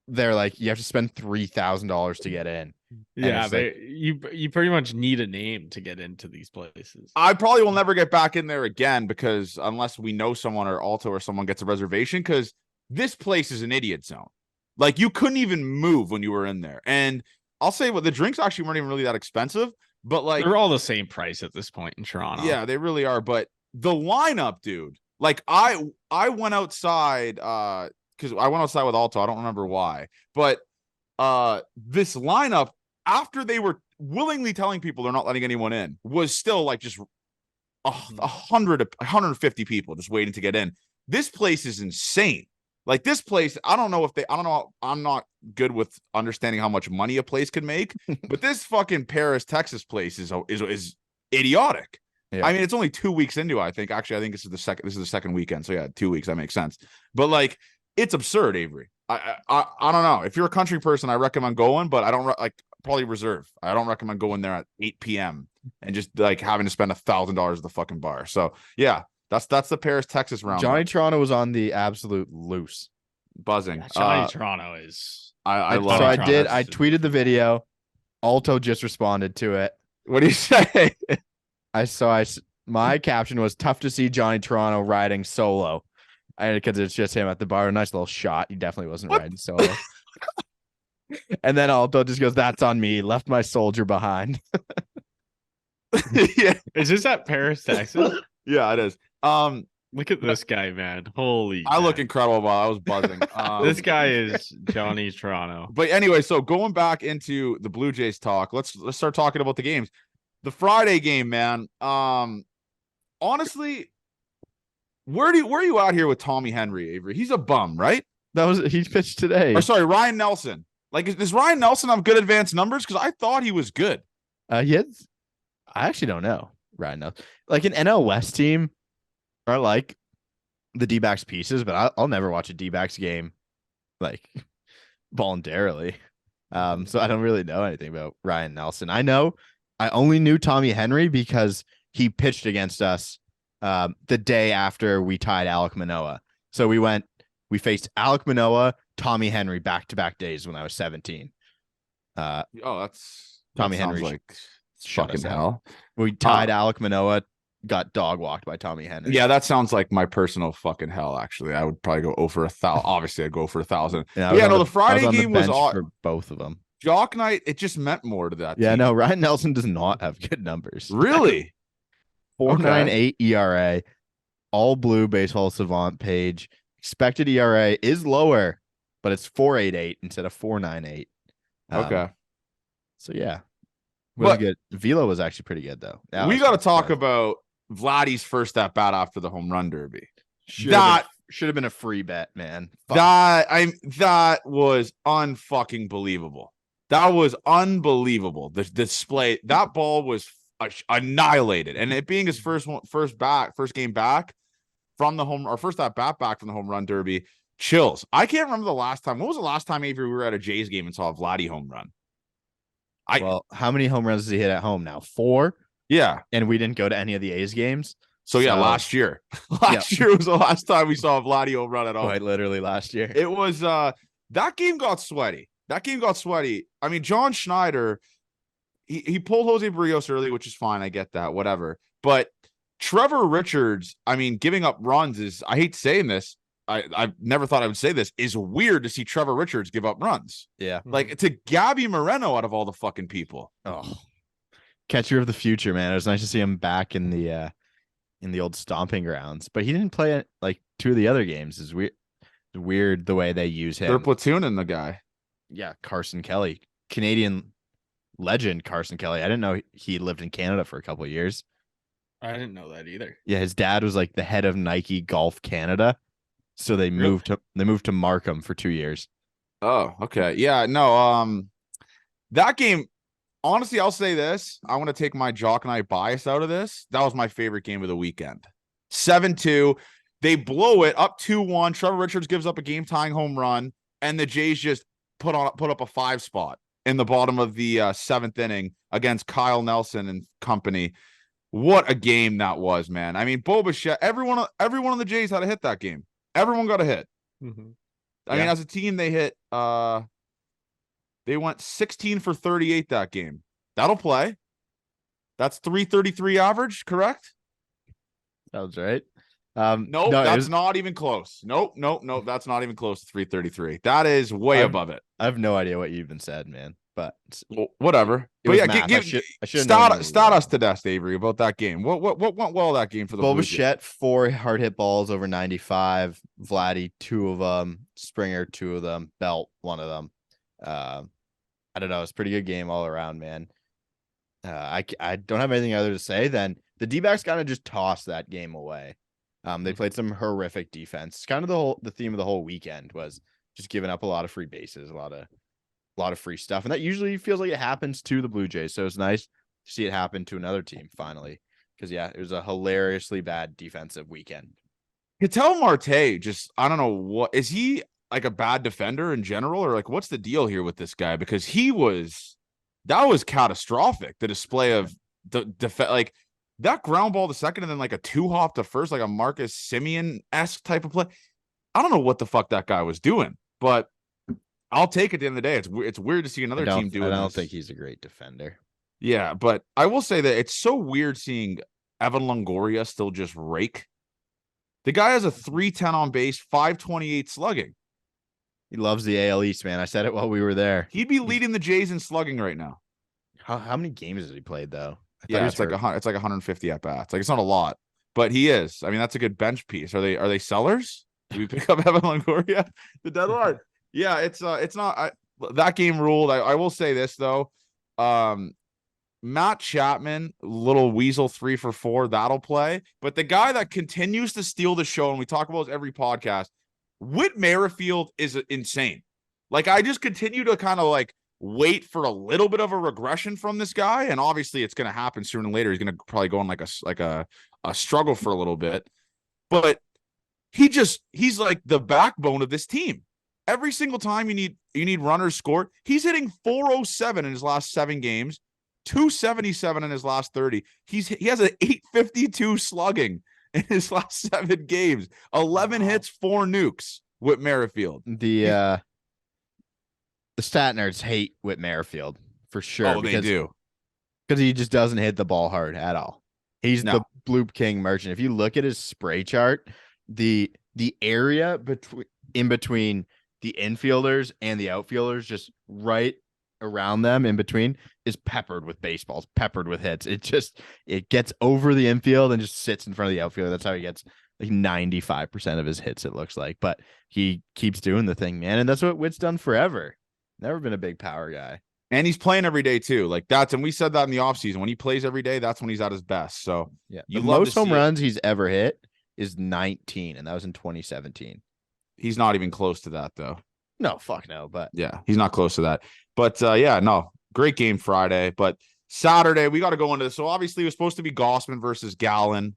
they're like, you have to spend $3,000 to get in. Yeah, you pretty much need a name to get into these places. I probably will never get back in there again, because unless we know someone or Alto or someone gets a reservation, because this place is an idiot zone. Like you couldn't even move when you were in there. And I'll say the drinks actually weren't even really that expensive. But like they're all the same price at this point in Toronto. Yeah, they really are. But the lineup, dude, like I went outside because I went outside with Alto. I don't remember why. But this lineup, after they were willingly telling people they're not letting anyone in, was still like just 150 people just waiting to get in. This place is insane. Like this place, I don't know. I'm not good with understanding how much money a place could make, but this fucking Paris, Texas place is idiotic. Yeah. I mean, it's only 2 weeks into it, I think. Actually, I think this is the second weekend. So yeah, 2 weeks, that makes sense. But like, it's absurd, Avery. I don't know. If you're a country person, I recommend going, but I don't probably reserve. I don't recommend going there at 8 p.m. and just like having to spend $1,000 at the fucking bar. So yeah. That's the Paris, Texas round. Johnny Toronto was on the absolute loose. Buzzing. Yeah, Johnny Toronto is. I love. So I tweeted the video. Alto just responded to it. What do you say? My caption was, tough to see Johnny Toronto riding solo, because it's just him at the bar. A nice little shot. He definitely wasn't riding solo. And then Alto just goes, that's on me. Left my soldier behind. Yeah. Is this at Paris, Texas? Yeah, it is. Look at this guy, man. Holy I look incredible while I was buzzing. This guy is Johnny Toronto. But anyway, so going back into the Blue Jays talk, let's start talking about the games. The Friday game, man. Honestly, where are you out here with Tommy Henry, Avery? He's a bum, right? He pitched today. Or sorry, Ryan Nelson. Like, does Ryan Nelson have good advanced numbers? Because I thought he was good. I actually don't know. Ryan Nelson. Like an NL West team are like the D-backs pieces, but I'll never watch a D-backs game like voluntarily. So I don't really know anything about Ryan Nelson. I only knew Tommy Henry because he pitched against us the day after we tied Alek Manoah. So we We faced Alek Manoah, Tommy Henry back-to-back days when I was 17. That's Tommy that sounds Henry like shut fucking us out. hell. We tied Alek Manoah, got dog walked by Tommy Henry. Yeah, that sounds like my personal fucking hell. Actually, I would probably go over 1,000. Obviously, I'd go for 1,000. Yeah, The Friday game was for both of them. Jock night. It just meant more to that. Yeah, team. no, Ryan Nelson does not have good numbers. Really? 4.98 ERA, all blue baseball savant page. Expected ERA is lower, but it's 4.88 instead of 4.98. Okay. So yeah, was good. Velo was actually pretty good though. We got to talk about Vladdy's first at bat after the home run derby. Should have been a free bet, man. Fuck. That was unfucking believable. That was unbelievable. The display, that ball was annihilated, and it being his first game back from the home, or first at bat back from the home run derby. Chills. I can't remember the last time. When was the last time, Avery, we were at a Jays game and saw a Vladdy home run? Well, how many home runs does he hit at home now? 4. Yeah, and we didn't go to any of the A's games. So last year. Last year was the last time we saw a Vladdy home run at home. Quite literally last year. It was that game got sweaty. I mean, John Schneider, he pulled Jose Barrios early, which is fine. I get that, whatever. But Trevor Richards, I mean, giving up runs is, I hate saying this, I never thought I would say this, is weird to see Trevor Richards give up runs. Yeah. Like, to Gabby Moreno out of all the fucking people. Oh, catcher of the future, man. It was nice to see him back in the old stomping grounds, but he didn't play like 2 of the other games. Is weird the way they use him. They're platooning the guy. Yeah, Carson Kelly, Canadian legend Carson Kelly. I didn't know he lived in Canada for a couple of years. I didn't know that either. Yeah, his dad was like the head of Nike Golf Canada, so they moved to Markham for 2 years. Oh, okay. Yeah, no. That game. Honestly, I'll say this. I want to take my Jock Night bias out of this. That was my favorite game of the weekend. 7-2. They blow it up 2-1. Trevor Richards gives up a game-tying home run, and the Jays just put up a 5 spot in the bottom of the 7th inning against Kyle Nelson and company. What a game that was, man. I mean, Bo Bichette, everyone on the Jays had a hit that game. Everyone got a hit. Mm-hmm. I mean, as a team, they hit they went 16 for 38 that game. That'll play. That's 333 average, correct? Sounds right. No, that's not even close. Nope. That's not even close to 333. That is way above it. I have no idea what you even said, man. But whatever. But yeah, give stat us to death, Avery, about that game. What went well that game for the Blue Jays? Bichette, 4 hard hit balls over 95. Vladdy, 2 of them. Springer, 2 of them. Belt, 1 of them. I don't know. It's a pretty good game all around, man. I don't have anything other to say than the D-backs kind of just tossed that game away. They played some horrific defense. Kind of the theme of the whole weekend was just giving up a lot of free bases, a lot of free stuff, and that usually feels like it happens to the Blue Jays. So it's nice to see it happen to another team finally, because it was a hilariously bad defensive weekend. Ketel Marte, just I don't know what is he like a bad defender in general, or like what's the deal here with this guy? Because that was catastrophic. The display of the defense, like that ground ball to second and then like a 2-hop to first, like a Marcus Semien-esque type of play. I don't know what the fuck that guy was doing, but I'll take it at the end of the day. It's weird to see another team doing this. I don't think he's a great defender. Yeah, but I will say that it's so weird seeing Evan Longoria still just rake. The guy has a 310 on base, 528 slugging. He loves the AL East, man. I said it while we were there. He'd be leading the Jays in slugging right now. How many games has he played though? Yeah, it's like 150 at bats. Like it's not a lot, but he is. I mean, that's a good bench piece. Are they sellers? Did we pick up Evan Longoria? The deadline. Yeah, it's not that game ruled. I will say this though. Matt Chapman, little weasel 3 for 4, that'll play. But the guy that continues to steal the show, and we talk about this every podcast, Whit Merrifield is insane. Like I just continue to kind of like wait for a little bit of a regression from this guy, and obviously it's going to happen sooner or later. He's going to probably go on like a struggle for a little bit, but he's like the backbone of this team. Every single time you need runners scored, he's hitting 407 in his last 7 games, 277 in his last 30. He has an 852 slugging in his last 7 games, 11 hits, 4 nukes. Whit Merrifield. The stat nerds hate Whit Merrifield for sure. Oh, they do. Because he just doesn't hit the ball hard at all. He's the bloop king merchant. If you look at his spray chart, the area between the infielders and the outfielders, just right around them in between, is peppered with baseballs, peppered with hits. It gets over the infield and just sits in front of the outfielder. That's how he gets like 95% of his hits, it looks like. But he keeps doing the thing, man. And that's what Whit's done forever. Never been a big power guy. And he's playing every day too. Like and we said that in the offseason. When he plays every day, that's when he's at his best. So yeah, the most home runs he's ever hit is 19, and that was in 2017. He's not even close to that though. No, fuck no. But yeah, he's not close to that. But yeah, no, great game Friday. But Saturday, we got to go into this. So obviously it was supposed to be Gossman versus Gallen.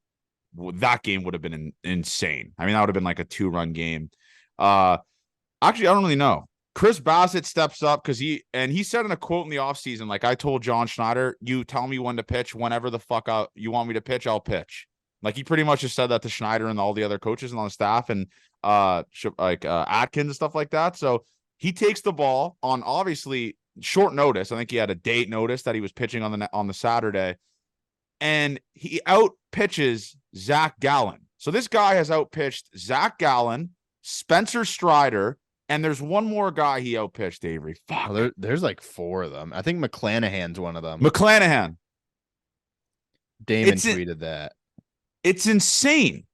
That game would have been insane. I mean, that would have been like a 2-run game. Actually, I don't really know. Chris Bassett steps up because he said in a quote in the offseason, like, I told John Schneider, you tell me when to pitch, whenever the fuck you want me to pitch, I'll pitch. Like, he pretty much just said that to Schneider and all the other coaches and on the staff and Atkins and stuff like that. So he takes the ball on obviously short notice. I think he had a date notice that he was pitching on the Saturday, and he out pitches Zach Gallen. So this guy has out pitched Zach Gallen, Spencer Strider, and there's one more guy he outpitched, Avery. Fuck. Oh, there's like 4 of them. I think McClanahan's one of them. McClanahan. Damon tweeted that. It's insane.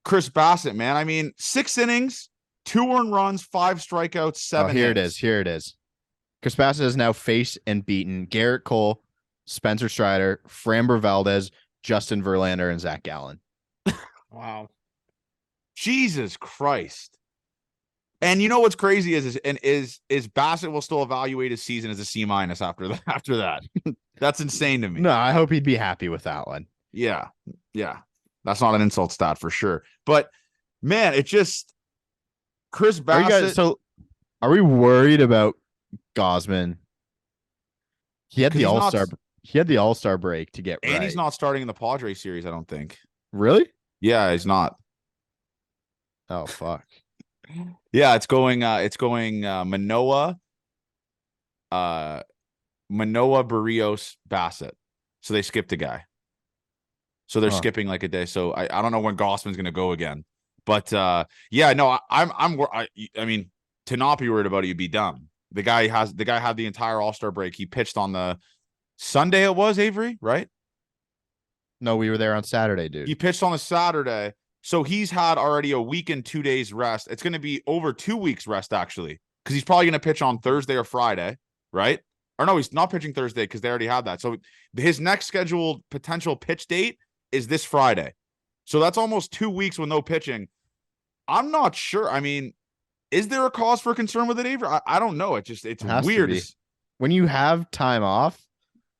Chris Bassett, man. I mean, 6 innings, 2 earned runs, 5 strikeouts, 7 hits. Here it is. Chris Bassett has now faced and beaten Garrett Cole, Spencer Strider, Framber Valdez, Justin Verlander, and Zach Gallen. Wow. Jesus Christ. And you know what's crazy is Bassett will still evaluate his season as a C- after that. That's insane to me. No, I hope he'd be happy with that one. Yeah. Yeah. That's not an insult stat for sure. But man, it just Chris Bassett. Are we worried about Gausman? He had the All-Star. He had the All-Star break to get right. And he's not starting in the Padres series, I don't think. Really? Yeah, he's not. Oh fuck. Yeah, it's going Manoah, Barrios, Bassett. So they skipped a guy. So they're skipping like a day. So I don't know when Gossman's going to go again. But yeah, no, I mean, to not be worried about it, you'd be dumb. The guy had the entire All-Star break. He pitched on the Sunday it was, Avery, right? No, we were there on Saturday, dude. He pitched on a Saturday. So he's had already a week and 2 days rest. It's going to be over 2 weeks rest, actually, because he's probably going to pitch on Thursday or Friday, right? Or no, he's not pitching Thursday because they already had that. So his next scheduled potential pitch date is this Friday. So that's almost 2 weeks with no pitching. I'm not sure. I mean, is there a cause for concern with it, Avery? I don't know. It's weird. When you have time off,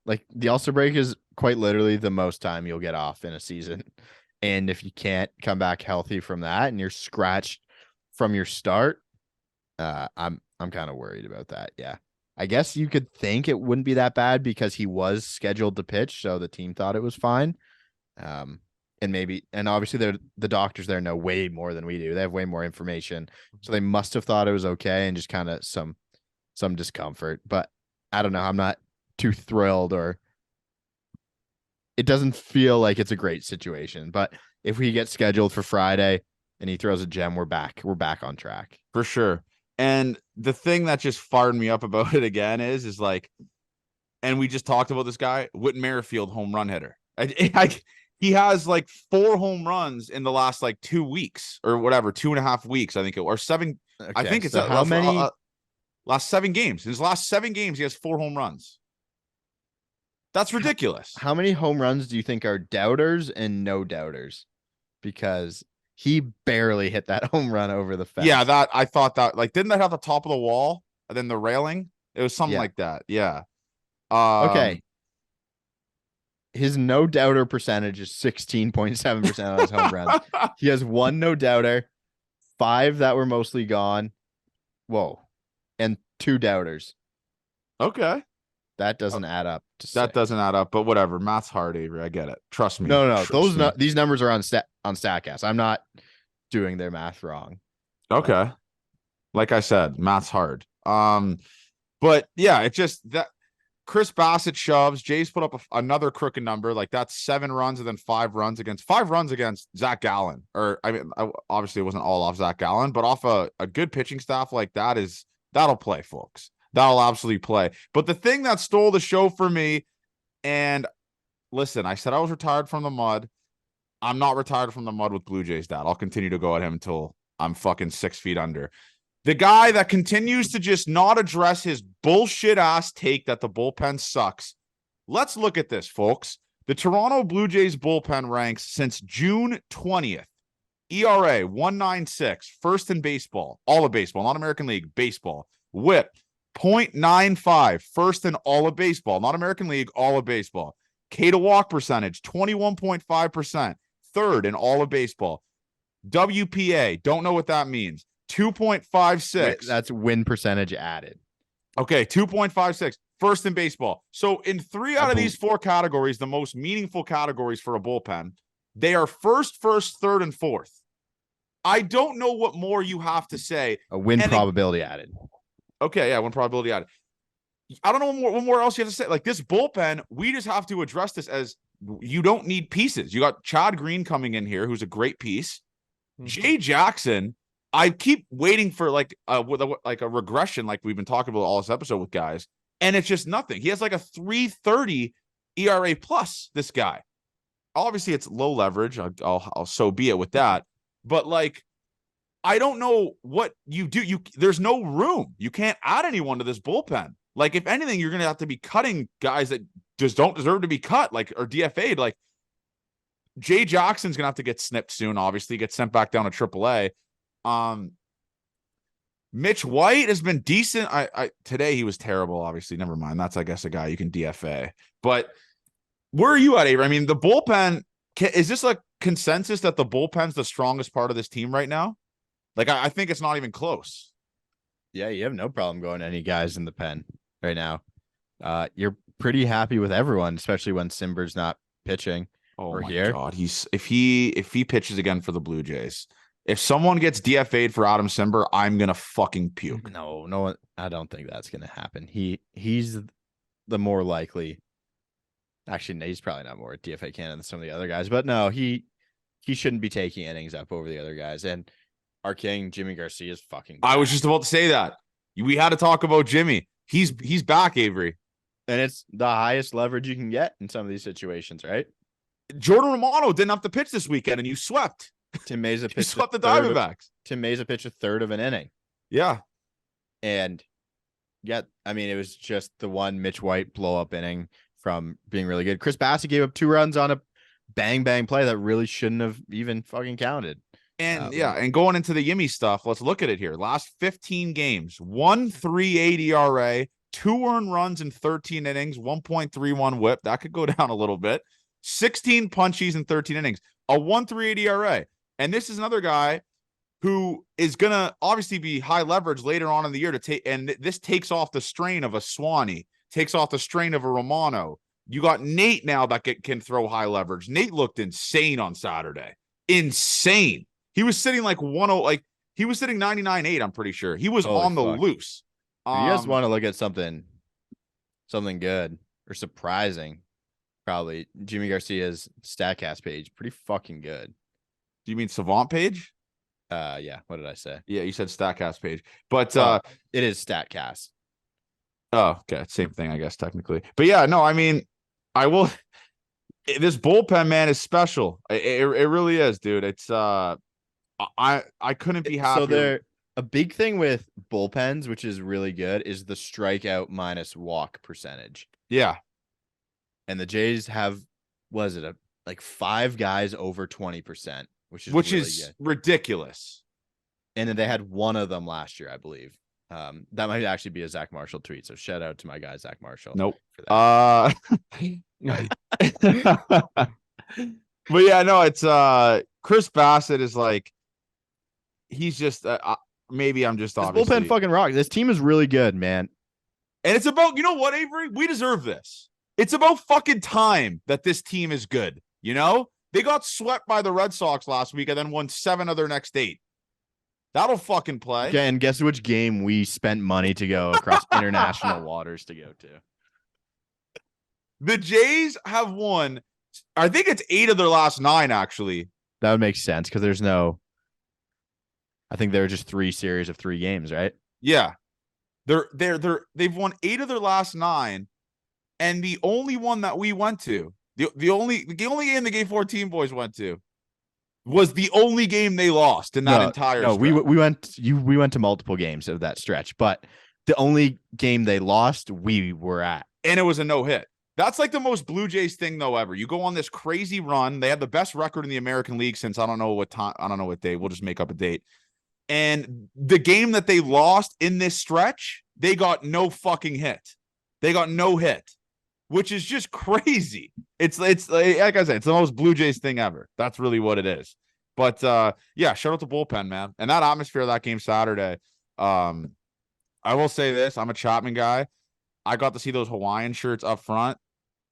like the All-Star break is quite literally the most time you'll get off in a season. And if you can't come back healthy from that and you're scratched from your start, I'm kind of worried about that. Yeah. I guess you could think it wouldn't be that bad because he was scheduled to pitch, so the team thought it was fine. And obviously the doctors there know way more than we do. They have way more information. So they must have thought it was okay and just kind of some discomfort. But I don't know. I'm not too thrilled, or it doesn't feel like it's a great situation. But if we get scheduled for Friday and he throws a gem, we're back on track. For sure. And the thing that just fired me up about it again is like, and we just talked about this guy, Whit Merrifield, home run hitter. He has like 4 home runs in the last like 2 weeks or whatever, 2.5 weeks, I think or 7. Okay, I think it's how many last 7 games. In his last 7 games, he has 4 home runs. That's ridiculous. How many home runs do you think are doubters and no doubters? Because he barely hit that home run over the fence. Yeah, I thought that, like, didn't that have the top of the wall and then the railing? It was something like that. Yeah. Okay. His no doubter percentage is 16.7% of his home runs. He has 1 no doubter, 5 that were mostly gone. Whoa. And 2 doubters. Okay. That doesn't add up. That doesn't add up, but whatever. Math's hard, Avery. I get it. Trust me. No. These numbers are on StatCast. I'm not doing their math wrong. Okay. Like I said, math's hard. But yeah, it just that Chris Bassett shoves. Jays put up another crooked number. Like that's 7 runs and then 5 runs against Zach Gallen. Or I mean, obviously it wasn't all off Zach Gallen, but off a good pitching staff like that'll play, folks. That'll absolutely play. But the thing that stole the show for me, and listen, I said I was retired from the mud. I'm not retired from the mud with Blue Jays, Dad. I'll continue to go at him until I'm fucking 6 feet under. The guy that continues to just not address his bullshit ass take that the bullpen sucks. Let's look at this, folks. The Toronto Blue Jays bullpen ranks since June 20th. ERA 196, first in baseball, all of baseball, not American League, baseball. WHIP 0.95, first in all of baseball, not American League, all of baseball. K to walk percentage 21.5%, third in all of baseball. WPA, don't know what that means. 2.56. That's win percentage added. Okay, 2.56. First in baseball. So in 3 out of these 4 categories, the most meaningful categories for a bullpen, they are first, third, and fourth. I don't know what more you have to say. A win probability added. Okay, yeah, win probability added. I don't know what more else you have to say. Like this bullpen, we just have to address this as you don't need pieces. You got Chad Green coming in here, who's a great piece. Jay Jackson, I keep waiting for like a regression, like we've been talking about all this episode with guys, and it's just nothing. He has like a 3.30 ERA plus. This guy, obviously, it's low leverage. I'll so be it with that. But like, I don't know what you do. There's no room. You can't add anyone to this bullpen. Like, if anything, you're gonna have to be cutting guys that just don't deserve to be cut, like or DFA'd. Like, Jay Jackson's gonna have to get snipped soon. Obviously, get sent back down to AAA. Mitch White has been decent. Today he was terrible. Obviously, never mind. That's I guess a guy you can DFA. But where are you at, Avery? I mean, the bullpen. Is this a consensus that the bullpen's the strongest part of this team right now? Like, I think it's not even close. Yeah, you have no problem going any guys in the pen right now. You're pretty happy with everyone, especially when Simber's not pitching. Oh my God, if he pitches again for the Blue Jays, if someone gets DFA'd for Adam Simber, I'm gonna fucking puke. No one. I don't think that's gonna happen. He's the more likely. Actually, he's probably not more DFA candidate than some of the other guys, but no, he shouldn't be taking innings up over the other guys. And our king, Jimmy Garcia, is fucking back. I was just about to say that. We had to talk about Jimmy. He's back, Avery. And it's the highest leverage you can get in some of these situations, right? Jordan Romano didn't have to pitch this weekend, and you swept. Tim Mesa pitched swept the Diamondbacks. Tim Mesa pitched a third of an inning. Yeah. And I mean, it was just the one Mitch White blow-up inning from being really good. Chris Bassett gave up 2 runs on a bang play that really shouldn't have even fucking counted. And and going into the Yimmy stuff, let's look at it here. Last 15 games, 1.38 ERA, 2 earned runs in 13 innings, 1.31 WHIP. That could go down a little bit. 16 punchies in 13 innings, a 1.38 ERA. And this is another guy who is going to obviously be high leverage later on in the year to take. And this takes off the strain of a Swanee, takes off the strain of a Romano. You got Nate now that can throw high leverage. Nate looked insane on Saturday. Insane. He was sitting like 1-0, like he was sitting 99.8. I'm pretty sure he was on the loose. If you guys want to look at something good or surprising, probably Jimmy Garcia's StatCast page, pretty fucking good. Do you mean Savant page? Yeah. What did I say? Yeah, you said StatCast page, but it is StatCast. Oh, okay, same thing, I guess technically. But yeah, no, I mean, I will. This bullpen, man, is special. It really is, dude. It's I couldn't be happier. So a big thing with bullpens, which is really good, is the strikeout minus walk percentage. Yeah. And the Jays have, was it like 5 guys over 20%, which is really good. Ridiculous. And then they had one of them last year, I believe. That might actually be a Zach Marshall tweet. So shout out to my guy, Zach Marshall. Nope. But yeah, no, it's Chris Bassett is like, he's just maybe I'm just obviously bullpen fucking rock. This team is really good, man. And it's about, you know what, Avery? We deserve this. It's about fucking time that this team is good. You know, they got swept by the Red Sox last week and then won 7 of their next 8. That'll fucking play. Okay, and guess which game we spent money to go across international waters to go to? The Jays have won, I think it's 8 of their last 9, actually. That would make sense because there's no. I think there are just 3 series of 3 games, right? Yeah. They've won 8 of their last 9, and the only one that we went to, the only game the Game 14 boys went to was the only game they lost in that entire stretch. we went to multiple games of that stretch, but the only game they lost, we were at. And it was a no-hit. That's like the most Blue Jays thing though ever. You go on this crazy run. They have the best record in the American League since I don't know what day. We'll just make up a date. And the game that they lost in this stretch, they got no fucking hit. They got no hit, which is just crazy. It's like I said, it's the most Blue Jays thing ever. That's really what it is. But yeah, shout out to bullpen, man. And that atmosphere of that game Saturday. I will say this: I'm a Chapman guy. I got to see those Hawaiian shirts up front.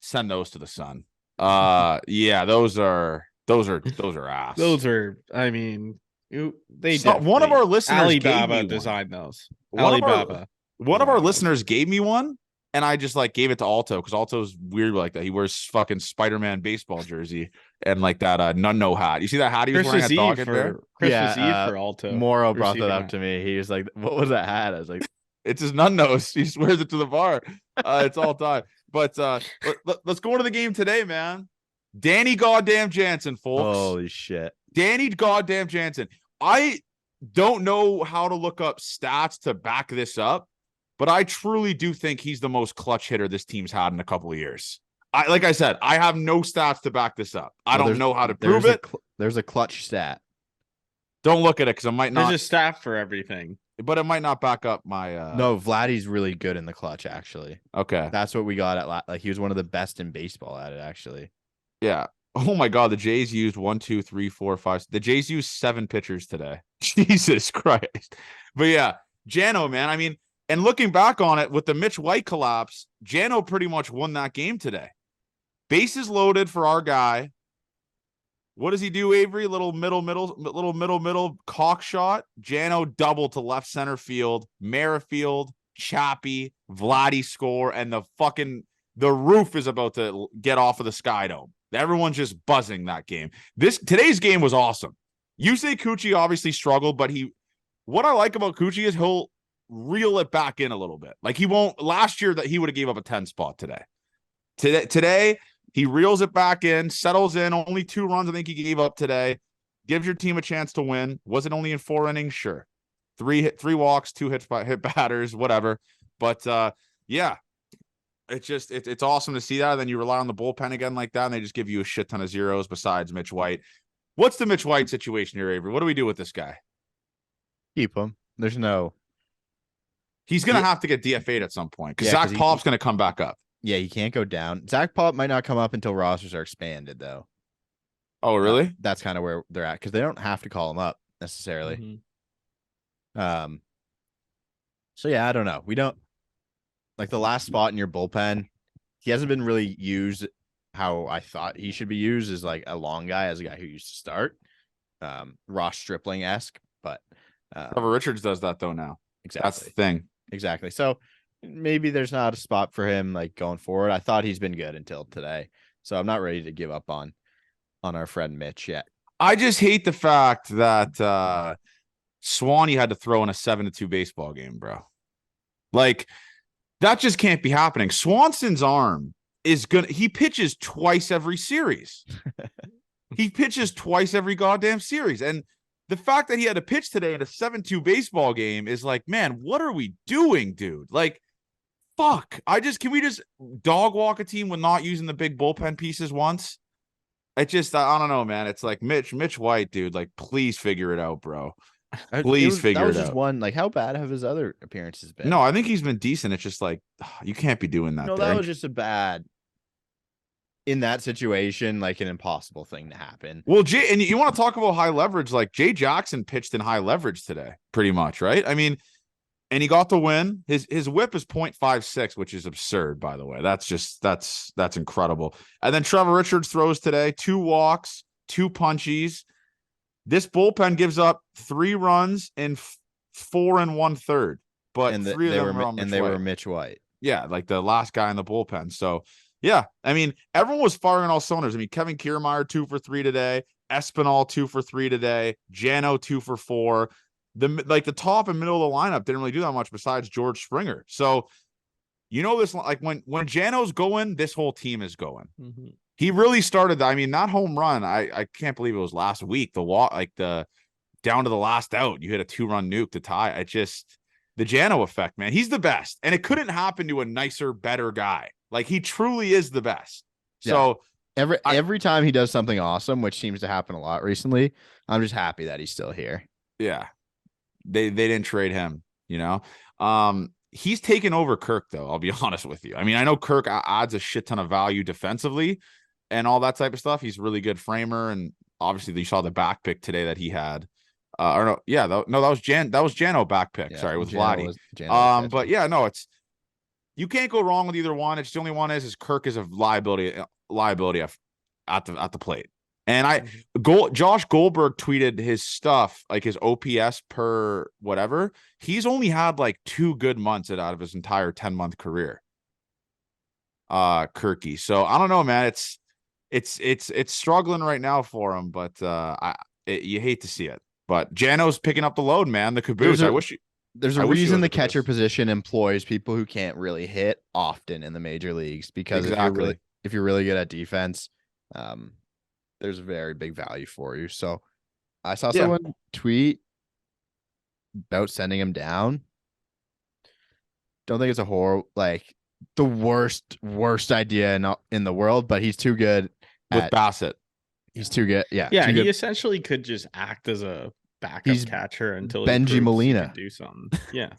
Send those to the Sun. Yeah, those are ass. Those are, I mean, one of our listeners Alibaba designed those. One of our listeners gave me one, and I just like gave it to Alto because Alto's weird like that. He wears fucking Spider-Man baseball jersey and like that Nunno hat. You see that hat he was wearing at Doggett there? Christmas Eve for Alto. Morrow brought that up to me. He was like, "What was that hat?" I was like, "It's his Nunnos." He wears it to the bar. It's all time. But let's go into the game today, man. Danny goddamn Jansen, folks. Holy shit. Danny goddamn Jansen. I don't know how to look up stats to back this up, but I truly do think he's the most clutch hitter this team's had in a couple of years. Like I said, I have no stats to back this up. I don't know how to prove it. There's a clutch stat. Don't look at it because I might not. There's a stat for everything. But it might not back up my No, Vladdy's really good in the clutch, actually. Okay. That's what we got at like he was one of the best in baseball at it, actually. Yeah. Oh my god, the Jays used 1, 2, 3, 4, 5. The Jays used 7 pitchers today. Jesus Christ. But yeah, Jano, man. I mean, and looking back on it with the Mitch White collapse, Jano pretty much won that game today. Bases loaded for our guy. What does he do, Avery? Little middle cock shot. Jano double to left center field. Merrifield, Chappie, Vladdy score, and the roof is about to get off of the Sky Dome. Everyone's just buzzing that game. Today's game was awesome. Yusei Kikuchi obviously struggled, but what I like about Kikuchi is he'll reel it back in a little bit. Like he won't. Last year that he would have gave up a 10 spot today. Today. He reels it back in, settles in. Only 2 runs I think he gave up today. Gives your team a chance to win. Was it only in 4 innings? Sure. 3 walks, 2 hit batters, whatever. But yeah, it's awesome to see that. And then you rely on the bullpen again like that, and they just give you a shit ton of zeros besides Mitch White. What's the Mitch White situation here, Avery? What do we do with this guy? Keep him. There's no. He's gonna have to get DFA'd at some point because Zach Pop's gonna come back up. Yeah, he can't go down. Zach Pop might not come up until rosters are expanded, though. Oh, really? That's kind of where they're at because they don't have to call him up necessarily. Mm-hmm. So yeah, I don't know. We don't like the last spot in your bullpen. He hasn't been really used how I thought he should be used as like a long guy, as a guy who used to start. Ross Stripling-esque, but Trevor Richards does that though now. Exactly. That's the thing. Exactly. So maybe there's not a spot for him like going forward. I thought he's been good until today. So I'm not ready to give up on our friend Mitch yet. I just hate the fact that Swanee had to throw in a 7-2 baseball game, bro. Like that just can't be happening. Swanson's arm is he pitches twice every series. He pitches twice every goddamn series. And the fact that he had to pitch today in a 7-2 baseball game is like, man, what are we doing, dude? Like, fuck. Can we just dog walk a team with not using the big bullpen pieces once? I don't know, man. It's like Mitch White, dude. Like, please figure it out, bro. Please figure it out. That was just one. Like, how bad have his other appearances been? No, I think he's been decent. It's just like, you can't be doing that. No, that was just a bad. In that situation, like an impossible thing to happen. Well, and you want to talk about high leverage? Like Jay Jackson pitched in high leverage today, pretty much, right? I mean, and he got the win. His whip is 0.56, which is absurd, by the way. That's incredible. And then Trevor Richards throws today, 2 walks, 2 punchies. This bullpen gives up 3 runs in 4 1/3, but And 3 of them are on Mitch White. were Mitch White. Yeah, like the last guy in the bullpen. So, yeah, I mean, everyone was firing all cylinders. I mean, Kevin Kiermaier 2 for 3 today, Espinal 2 for 3 today, Jano 2 for 4. The top and middle of the lineup didn't really do that much besides George Springer. So, this, like when Jano's going, this whole team is going. Mm-hmm. He really started. I mean, that home run, I can't believe it was last week. The down to the last out, you hit a 2-run nuke to tie. The Jano effect, man. He's the best, and it couldn't happen to a nicer, better guy. Like, he truly is the best. So every time he does something awesome, which seems to happen a lot recently, I'm just happy that he's still here. Yeah, they didn't trade him. He's taken over Kirk, though. I'll be honest with you. I mean, I know Kirk adds a shit ton of value defensively and all that type of stuff. He's a really good framer, and obviously you saw the back pick today that he had. That was Jano back pick. Sorry, with Vladdy. But yeah, no, you can't go wrong with either one. It's the only one is Kirk is a liability at the plate. And Josh Goldberg tweeted his stuff, like his OPS per whatever. He's only had like 2 good months out of his entire 10-month career. Kirky. So I don't know, man. It's struggling right now for him, but you hate to see it. But Jano's picking up the load, man. The caboose. There's a reason the catcher position employs people who can't really hit often in the major leagues, because if you're really good at defense, there's very big value for you. So I saw someone tweet about sending him down. Don't think it's the worst idea in the world, but he's too good with Bassett. He's too good. Yeah. He essentially could just act as a backup catcher until Benji Molina do something. Yeah.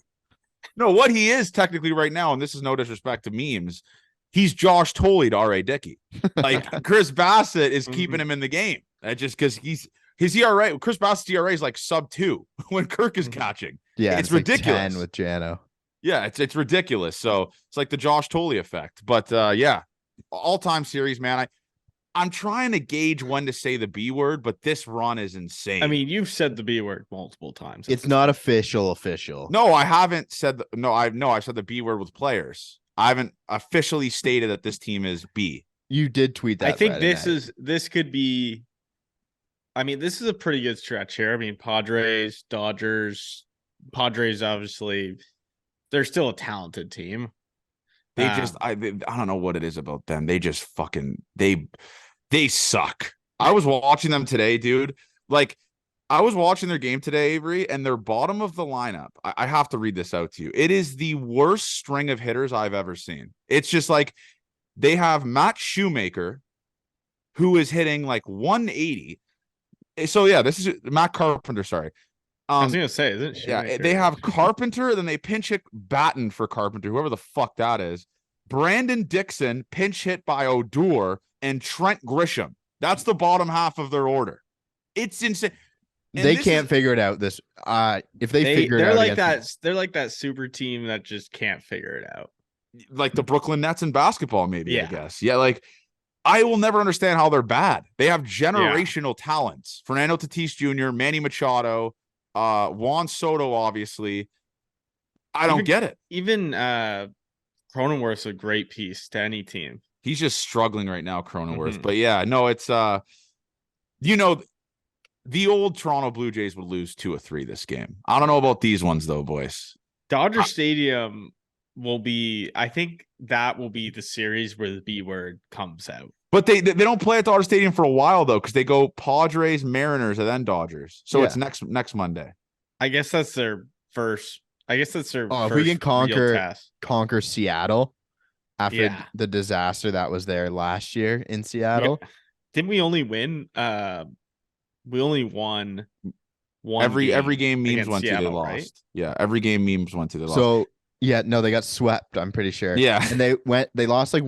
No, what he is technically right now, and this is no disrespect to memes, he's Josh Tolley to R.A. Dickey. Like, Chris Bassett is keeping him in the game. Just because his ERA, Chris Bassett's ERA is like sub-2 when Kirk is catching. Yeah, it's ridiculous. Like 10 with Jano. Yeah, it's ridiculous. So it's like the Josh Tolley effect. But all-time series, man. I'm trying to gauge when to say the B word, but this run is insane. I mean, you've said the B word multiple times. It's not official. No, I haven't said I've said the B word with players. I haven't officially stated that this team is B. You did tweet that. I think this could be. I mean, this is a pretty good stretch here. I mean, Padres, Dodgers, obviously, they're still a talented team. I don't know what it is about them. They just fucking they suck. I was watching them today, dude. Like, I was watching their game today, Avery, and they're bottom of the lineup. I have to read this out to you. It is the worst string of hitters I've ever seen. It's just like they have Matt Shoemaker, who is hitting like 180. So yeah, this is Matt Carpenter. Sorry. I was gonna say, isn't Shoemaker? Yeah, they have Carpenter, then they pinch hit Batten for Carpenter, whoever the fuck that is. Brandon Dixon, pinch hit by Odor, and Trent Grisham. That's the bottom half of their order. It's insane. And they can't figure it out. If they figure it out, they're like that super team that just can't figure it out. Like the Brooklyn Nets in basketball, maybe. Yeah. I guess. Yeah, like I will never understand how they're bad. They have generational talents. Fernando Tatis Jr., Manny Machado, Juan Soto, obviously. I don't get it. Even Cronenworth's a great piece to any team. He's just struggling right now, Cronenworth. But yeah, no, it's the old Toronto Blue Jays would lose 2 or 3 this game. I don't know about these ones though, boys. Dodger Stadium will be, I think that will be the series where the B word comes out. But they don't play at Dodger Stadium for a while though, because they go Padres, Mariners, and then Dodgers. So it's next Monday. I guess that's their first. If we can conquer Seattle after the disaster that was there last year in Seattle. Yeah. Didn't we only win? We only won one. Every game memes went to, they lost. Right? Yeah, every game memes went to, they lost. So they got swept. I'm pretty sure. Yeah, and they lost like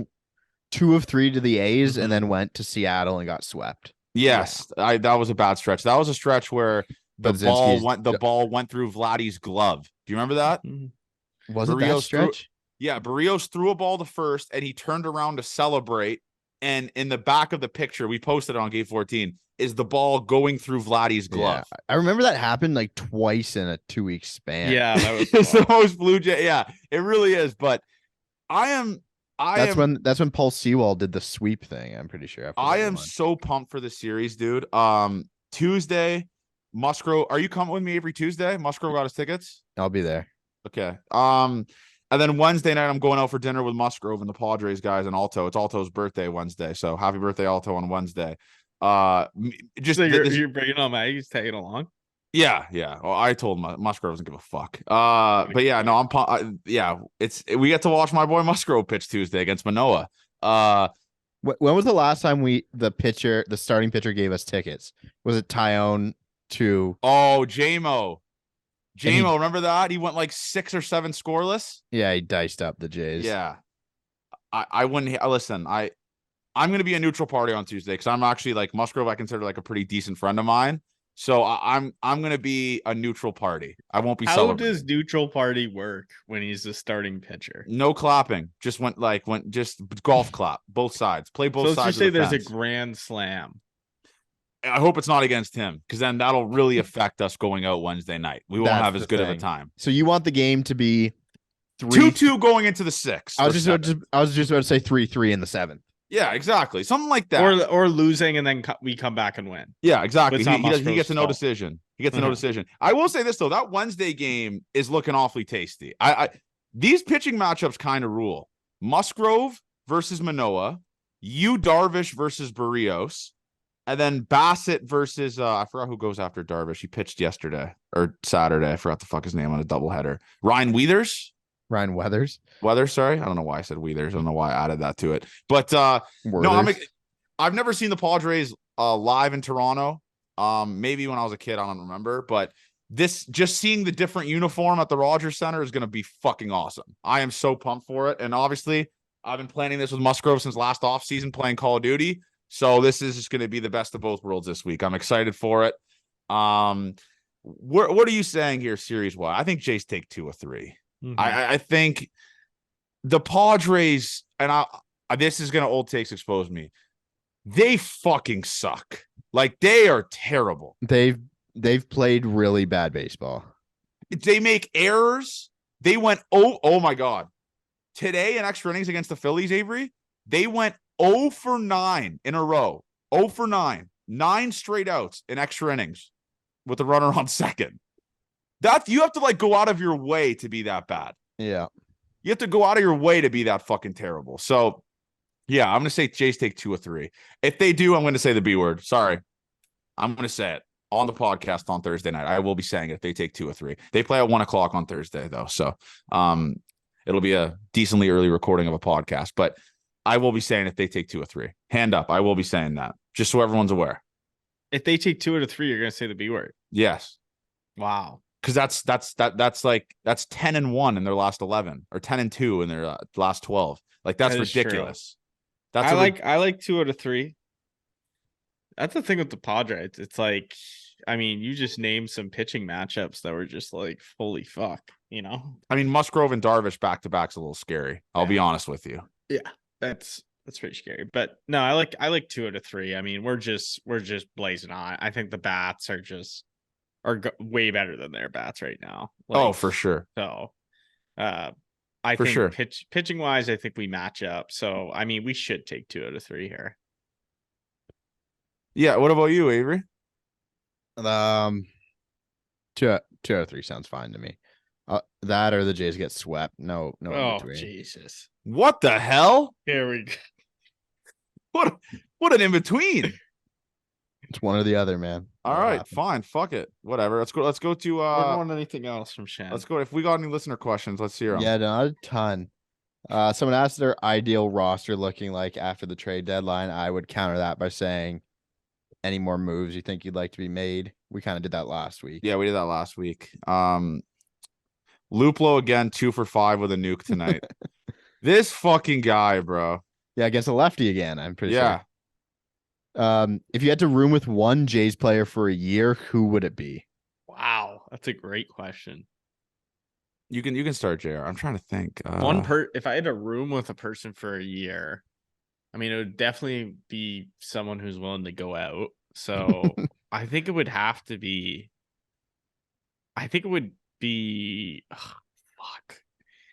2 of 3 to the A's, and then went to Seattle and got swept. Yes, that was a bad stretch. That was a stretch where the ball went through Vladdy's glove. Do you remember that? Was it that stretch? Barrios threw a ball to first, and he turned around to celebrate, And in the back of the picture, we posted it on Game 14, is the ball going through Vladdy's glove. Yeah, I remember that happened like twice in a 2-week span. Yeah, that was It's the most Blue Jay. Yeah, it really is. But That's when Paul Sewell did the sweep thing. I'm pretty sure. I am so pumped for the series, dude. Tuesday, Musgrove. Are you coming with me every Tuesday? Musgrove got his tickets. I'll be there. Okay. And then Wednesday night, I'm going out for dinner with Musgrove and the Padres guys and Alto. It's Alto's birthday Wednesday, so happy birthday, Alto, on Wednesday. Just so you're bringing on Maggie's tagging along. Yeah. Well, I told Musgrove doesn't give a fuck. But yeah, no, we get to watch my boy Musgrove pitch Tuesday against Manoah. When was the last time the starting pitcher gave us tickets? Was it Tyone to? Oh, JMO, remember that? He went like 6 or 7 scoreless. Yeah, he diced up the Jays. Yeah, I wouldn't listen. I'm going to be a neutral party on Tuesday because I'm actually like Musgrove. I consider like a pretty decent friend of mine. So I'm going to be a neutral party. I won't be. How does neutral party work when he's the starting pitcher? No clapping. Just just golf clap both sides. Play both sides. So let's just say there's a grand slam. I hope it's not against him because then that'll really affect us going out Wednesday night. We won't have as good of a time. So you want the game to be 2-2 going into the 6th. I was just about to say 3-3 in the 7th. Yeah, exactly. Something like that. Or losing and then we come back and win. Yeah, exactly. He gets a no decision. He gets a no decision. I will say this though, that Wednesday game is looking awfully tasty. These pitching matchups kind of rule. Musgrove versus Manoah, Darvish versus Barrios, and then Bassett versus I forgot who goes after Darvish. He pitched yesterday or Saturday. I forgot the fuck his name on a doubleheader. Ryan Weathers. Sorry. I don't know why I said Weathers. I don't know why I added that to it. But no, I've never seen the Padres live in Toronto. Maybe when I was a kid, I don't remember. But just seeing the different uniform at the Rogers Center is going to be fucking awesome. I am so pumped for it. And obviously, I've been planning this with Musgrove since last offseason playing Call of Duty. So this is just going to be the best of both worlds this week. I'm excited for it. What are you saying here series-wise? I think Jays take 2 or 3. Mm-hmm. I think the Padres, and this is going to old takes expose me. They fucking suck. Like, they are terrible. They've played really bad baseball. They make errors. They went, oh my God. Today in extra innings against the Phillies, Avery, they went 0 for 9 in a row. 0 for 9. 9 straight outs in extra innings with the runner on second. You have to like go out of your way to be that bad. Yeah. You have to go out of your way to be that fucking terrible. So yeah, I'm going to say Jays take 2 or 3. If they do, I'm going to say the B word. Sorry. I'm going to say it on the podcast on Thursday night. I will be saying it if they take 2 or 3. They play at 1:00 on Thursday though. So it'll be a decently early recording of a podcast, but I will be saying if they take 2 or 3. Hand up. I will be saying that just so everyone's aware. If they take 2 out of 3, you're going to say the B word. Yes. Wow. Because that's 10-1 in their last 11 or 10-2 in their last 12. Like that's ridiculous. True. I like 2 out of 3. That's the thing with the Padres. It's like, I mean, you just named some pitching matchups that were just like, holy fuck, you know? I mean, Musgrove and Darvish back-to-back's a little scary. I'll be honest with you. Yeah, that's pretty scary. But no, I like 2 out of 3. I mean, we're just blazing on. I think the bats are way better than their bats right now. Like, for sure. So, I think pitching wise, I think we match up. So, I mean, we should take 2 out of 3 here. Yeah. What about you, Avery? 2 out of 3 sounds fine to me. That or the Jays get swept. No. Oh, Jesus. What the hell? Here we go. What an in between. It's one or the other, man. All right, fine. Fuck it. Whatever. Let's go to We're going anything else from Shan. Let's go. If we got any listener questions, let's hear them. Yeah, not a ton. Someone asked their ideal roster looking like after the trade deadline. I would counter that by saying, any more moves you think you'd like to be made? We kind of did that last week. Yeah, we did that last week. Luplo again, 2 for 5 with a nuke tonight. This fucking guy, bro. Yeah, against a lefty again. I'm pretty sure. If you had to room with one Jays player for a year, who would it be? Wow, that's a great question. You can start, JR. I'm trying to think. If I had a room with a person for a year, I mean, it would definitely be someone who's willing to go out. So I think it would have to be. I think it would be. Fuck.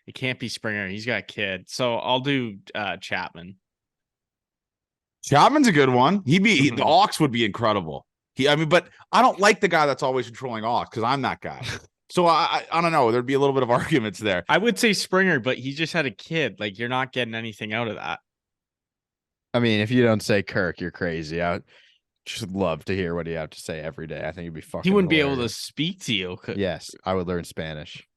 It can't be Springer. He's got a kid. So I'll do Chapman. Chapman's a good one. The Mhm. Ox would be incredible. But I don't like the guy that's always controlling Ox because I'm that guy. So I don't know. There'd be a little bit of arguments there. I would say Springer, but he just had a kid. Like, you're not getting anything out of that. I mean, if you don't say Kirk, you're crazy. I would just love to hear what you have to say every day. I think it'd be fucking. He wouldn't be able to hilarious. speak to you. Yes, I would learn Spanish.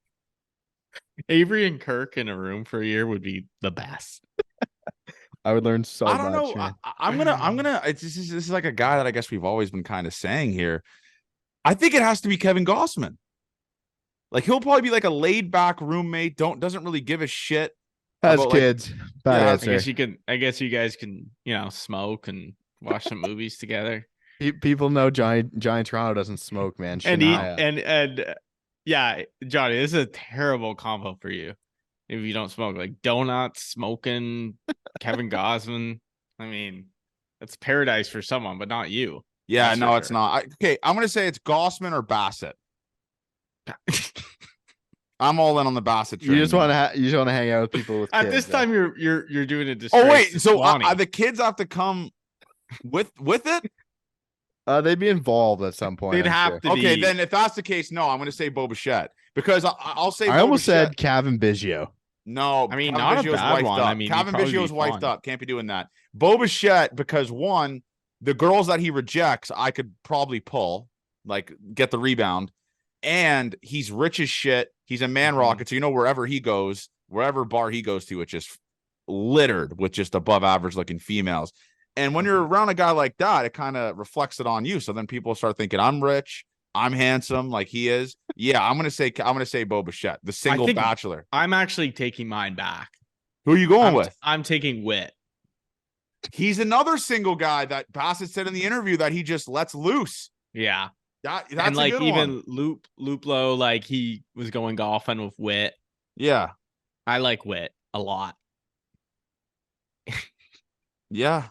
Avery and Kirk in a room for a year would be the best. I would learn so I don't much. know. I'm gonna. This is like a guy that I guess we've always been kind of saying here. I think it has to be Kevin Gossman. Like he'll probably be like a laid back roommate. Doesn't really give a shit. Has about, kids. Bad yeah, answer. I guess you guys can, smoke and watch some movies together. People know Johnny Toronto doesn't smoke, man. And Shania. yeah, Johnny, this is a terrible combo for you if you don't smoke. Like donuts, smoking, Kevin Gossman. I mean, that's paradise for someone, but not you. Yeah, That's no, for it's sure. not. Okay, I'm gonna say it's Gossman or Bassett. I'm all in on the Bassett train. You just want to hang out with people with At kids, this time, you're doing it. Oh wait, so the kids have to come with it? They'd be involved at some point. They'd I'm have sure. to. Okay, then if that's the case, no, I'm going to say Bo Bichette because I'll say. I Bo almost Bichette. said Kevin Biggio. No, I mean, Kevin not a Biggio's bad wifed one. up. I mean, Kevin he'd probably Biggio's be wifed fun. up. Can't be doing that. Bo Bichette because one, the girls that he rejects, I could probably pull, like get the rebound, and he's rich as shit. He's a man rocket, so wherever he goes, wherever bar he goes to, it's just littered with just above average looking females. And when you're around a guy like that, it kind of reflects it on you. So then people start thinking, I'm rich, I'm handsome, like he is. Yeah, I'm gonna say Bo Bichette, the single bachelor. I'm actually taking mine back. Who are you going with? I'm taking Witt. He's another single guy that Bassett said in the interview that he just lets loose. Yeah. That's and like a good even one. Luplo, like he was going golfing with Witt. Yeah. I like Witt a lot. Yeah.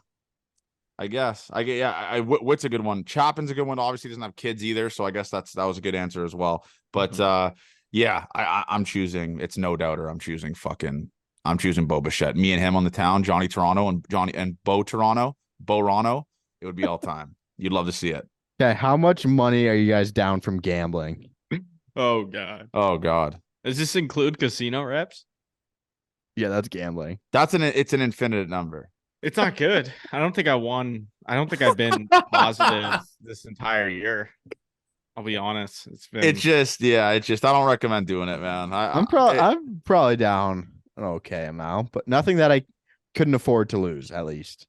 I guess. Witt's a good one. Chapman's a good one. Obviously doesn't have kids either, so I guess that was a good answer as well. But yeah, I'm choosing. It's no doubter. I'm choosing Bo Bichette. Me and him on the town, Johnny Toronto and Bo Toronto, Bo Rano. It would be all time. You'd love to see it. Okay, how much money are you guys down from gambling? Oh god. Oh god. Does this include casino reps? Yeah, that's gambling. It's an infinite number. It's not good. I don't think I won. I don't think I've been positive this entire year. I'll be honest. It's just I don't recommend doing it, man. I'm probably down an okay amount, but nothing that I couldn't afford to lose, at least.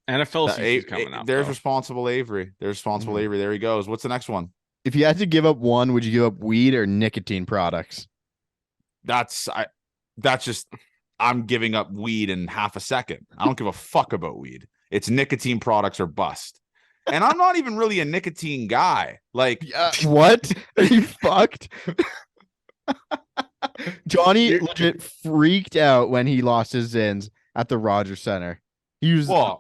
NFL season's coming up. There's responsible Avery. Avery. There he goes. What's the next one? If you had to give up one, would you give up weed or nicotine products? I'm giving up weed in half a second. I don't give a fuck about weed. It's nicotine products or bust. And I'm not even really a nicotine guy. Like, what? Are you fucked? Johnny legit freaked out when he lost his Zins at the Rogers Center. He was fiending.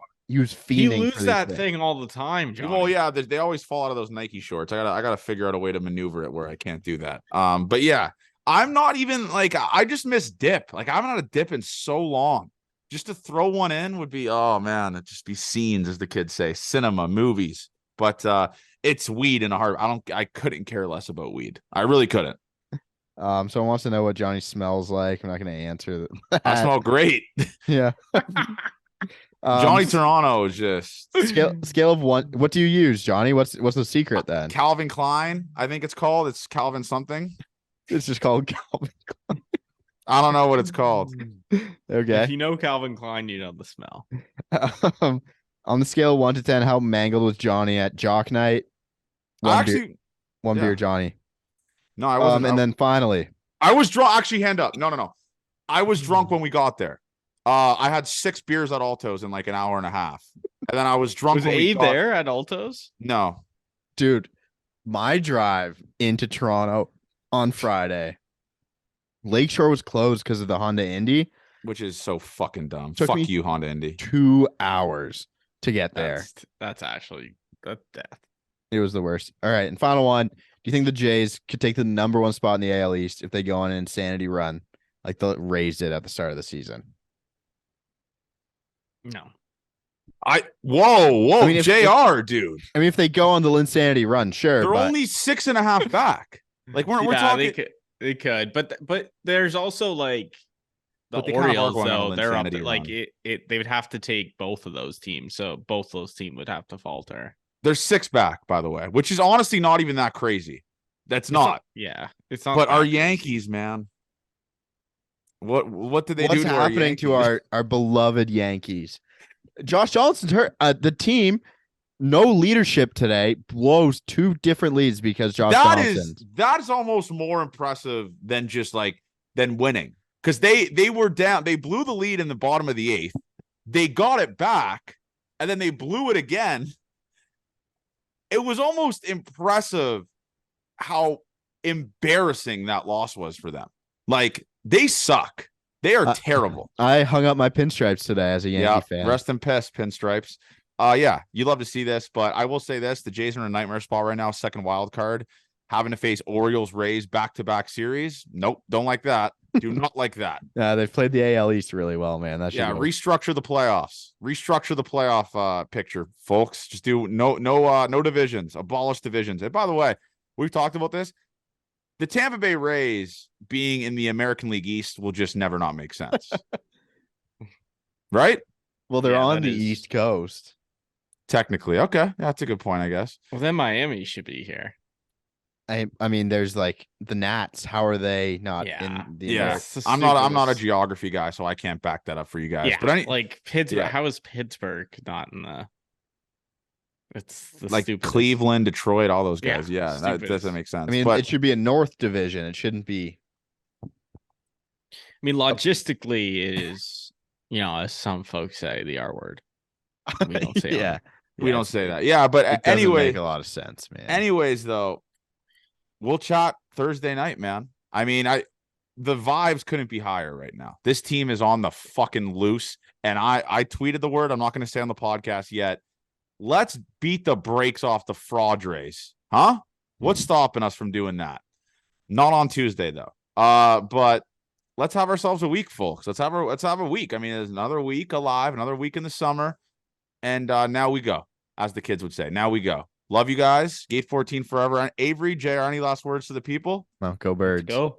You lose that thing all the time, Johnny. Well, yeah, they always fall out of those Nike shorts. I gotta figure out a way to maneuver it where I can't do that. But yeah, I'm not even like I just miss dip. Like I haven't had a dip in so long. Just to throw one in would be, oh man, it'd just be scenes, as the kids say, cinema, movies. But it's weed in a heart. I couldn't care less about weed. I really couldn't. Someone wants to know what Johnny smells like. I'm not going to answer that. I smell great. Yeah. Johnny Toronto is just scale of 1. What do you use, Johnny? What's the secret then? Calvin Klein, I think it's called. It's Calvin something. It's just called Calvin Klein. I don't know what it's called. Okay. If you know Calvin Klein, you know the smell. On the scale of 1 to 10, how mangled was Johnny at Jock Night? One beer, Johnny. No, I wasn't. And then finally, I was drunk. Actually, hand up. No. I was drunk when we got there. I had 6 beers at Alto's in like an hour and a half, and then I was drunk. Was Abe there at Alto's? No, dude. My drive into Toronto on Friday, Lakeshore was closed because of the Honda Indy. which is so fucking dumb. Took Fuck me you, Honda Indy. 2 hours to get there. That's actually death. It was the worst. All right, and final one. Do you think the Jays could take the number 1 spot in the AL East if they go on an insanity run like the Rays did at the start of the season? No. Whoa, I mean, JR, dude. I mean, if they go on the insanity run, sure. They're but only 6.5 back. Like we're talking. They could, but there's also like the But they kind of are Orioles going on though. an They're up insanity like run. they would have to take both of those teams, so both those teams would have to falter. They're 6 back, by the way, which is honestly not even that crazy. It's not. It's not. But our crazy. Yankees, man. What did they what's do to happening to our beloved Yankees? Josh Johnson's hurt. The team, no leadership today, blows 2 different leads because that is almost more impressive than just than winning, because they were down. They blew the lead in the bottom of the 8th. They got it back, and then they blew it again. It was almost impressive how embarrassing that loss was for them. Like, they suck. They are terrible. I hung up my pinstripes today as a Yankee fan. Rest in peace, pinstripes. Yeah, you'd love to see this, but I will say this: the Jays are in a nightmare spot right now. Second wild card, having to face Orioles, Rays back-to-back series. Nope, don't like that. Do not like that. They've played the AL East really well, man. Restructure the playoffs. Restructure the playoff picture, folks. Just do no divisions. Abolish divisions. And by the way, we've talked about this. The Tampa Bay Rays being in the American League East will just never not make sense. Right? Well, they're on the East Coast. Technically. Okay. Yeah, that's a good point, I guess. Well, then Miami should be here. I mean, there's like the Nats. How are they not in the I'm not a geography guy, so I can't back that up for you guys. Yeah, but like Pittsburgh. How is Pittsburgh not in the? It's the like stupidest. Cleveland, Detroit, all those guys. Yeah, that doesn't make sense. I mean, it should be a North division. It shouldn't be. I mean, logistically, it is. As some folks say, the R word. We don't say. We don't say that. Yeah, but anyway, make a lot of sense, man. Anyways, though, we'll chat Thursday night, man. I mean, the vibes couldn't be higher right now. This team is on the fucking loose, and I tweeted the word. I'm not going to say on the podcast yet. Let's beat the brakes off the Fraudres, huh? What's stopping us from doing that? Not on Tuesday though. But let's have ourselves a week, folks. Let's have a week. I mean, there's another week alive, another week in the summer, and now we go, as the kids would say. Now we go. Love you guys. Gate 14 forever. Avery, JR, any last words to the people? Well, go Birds. Let's go.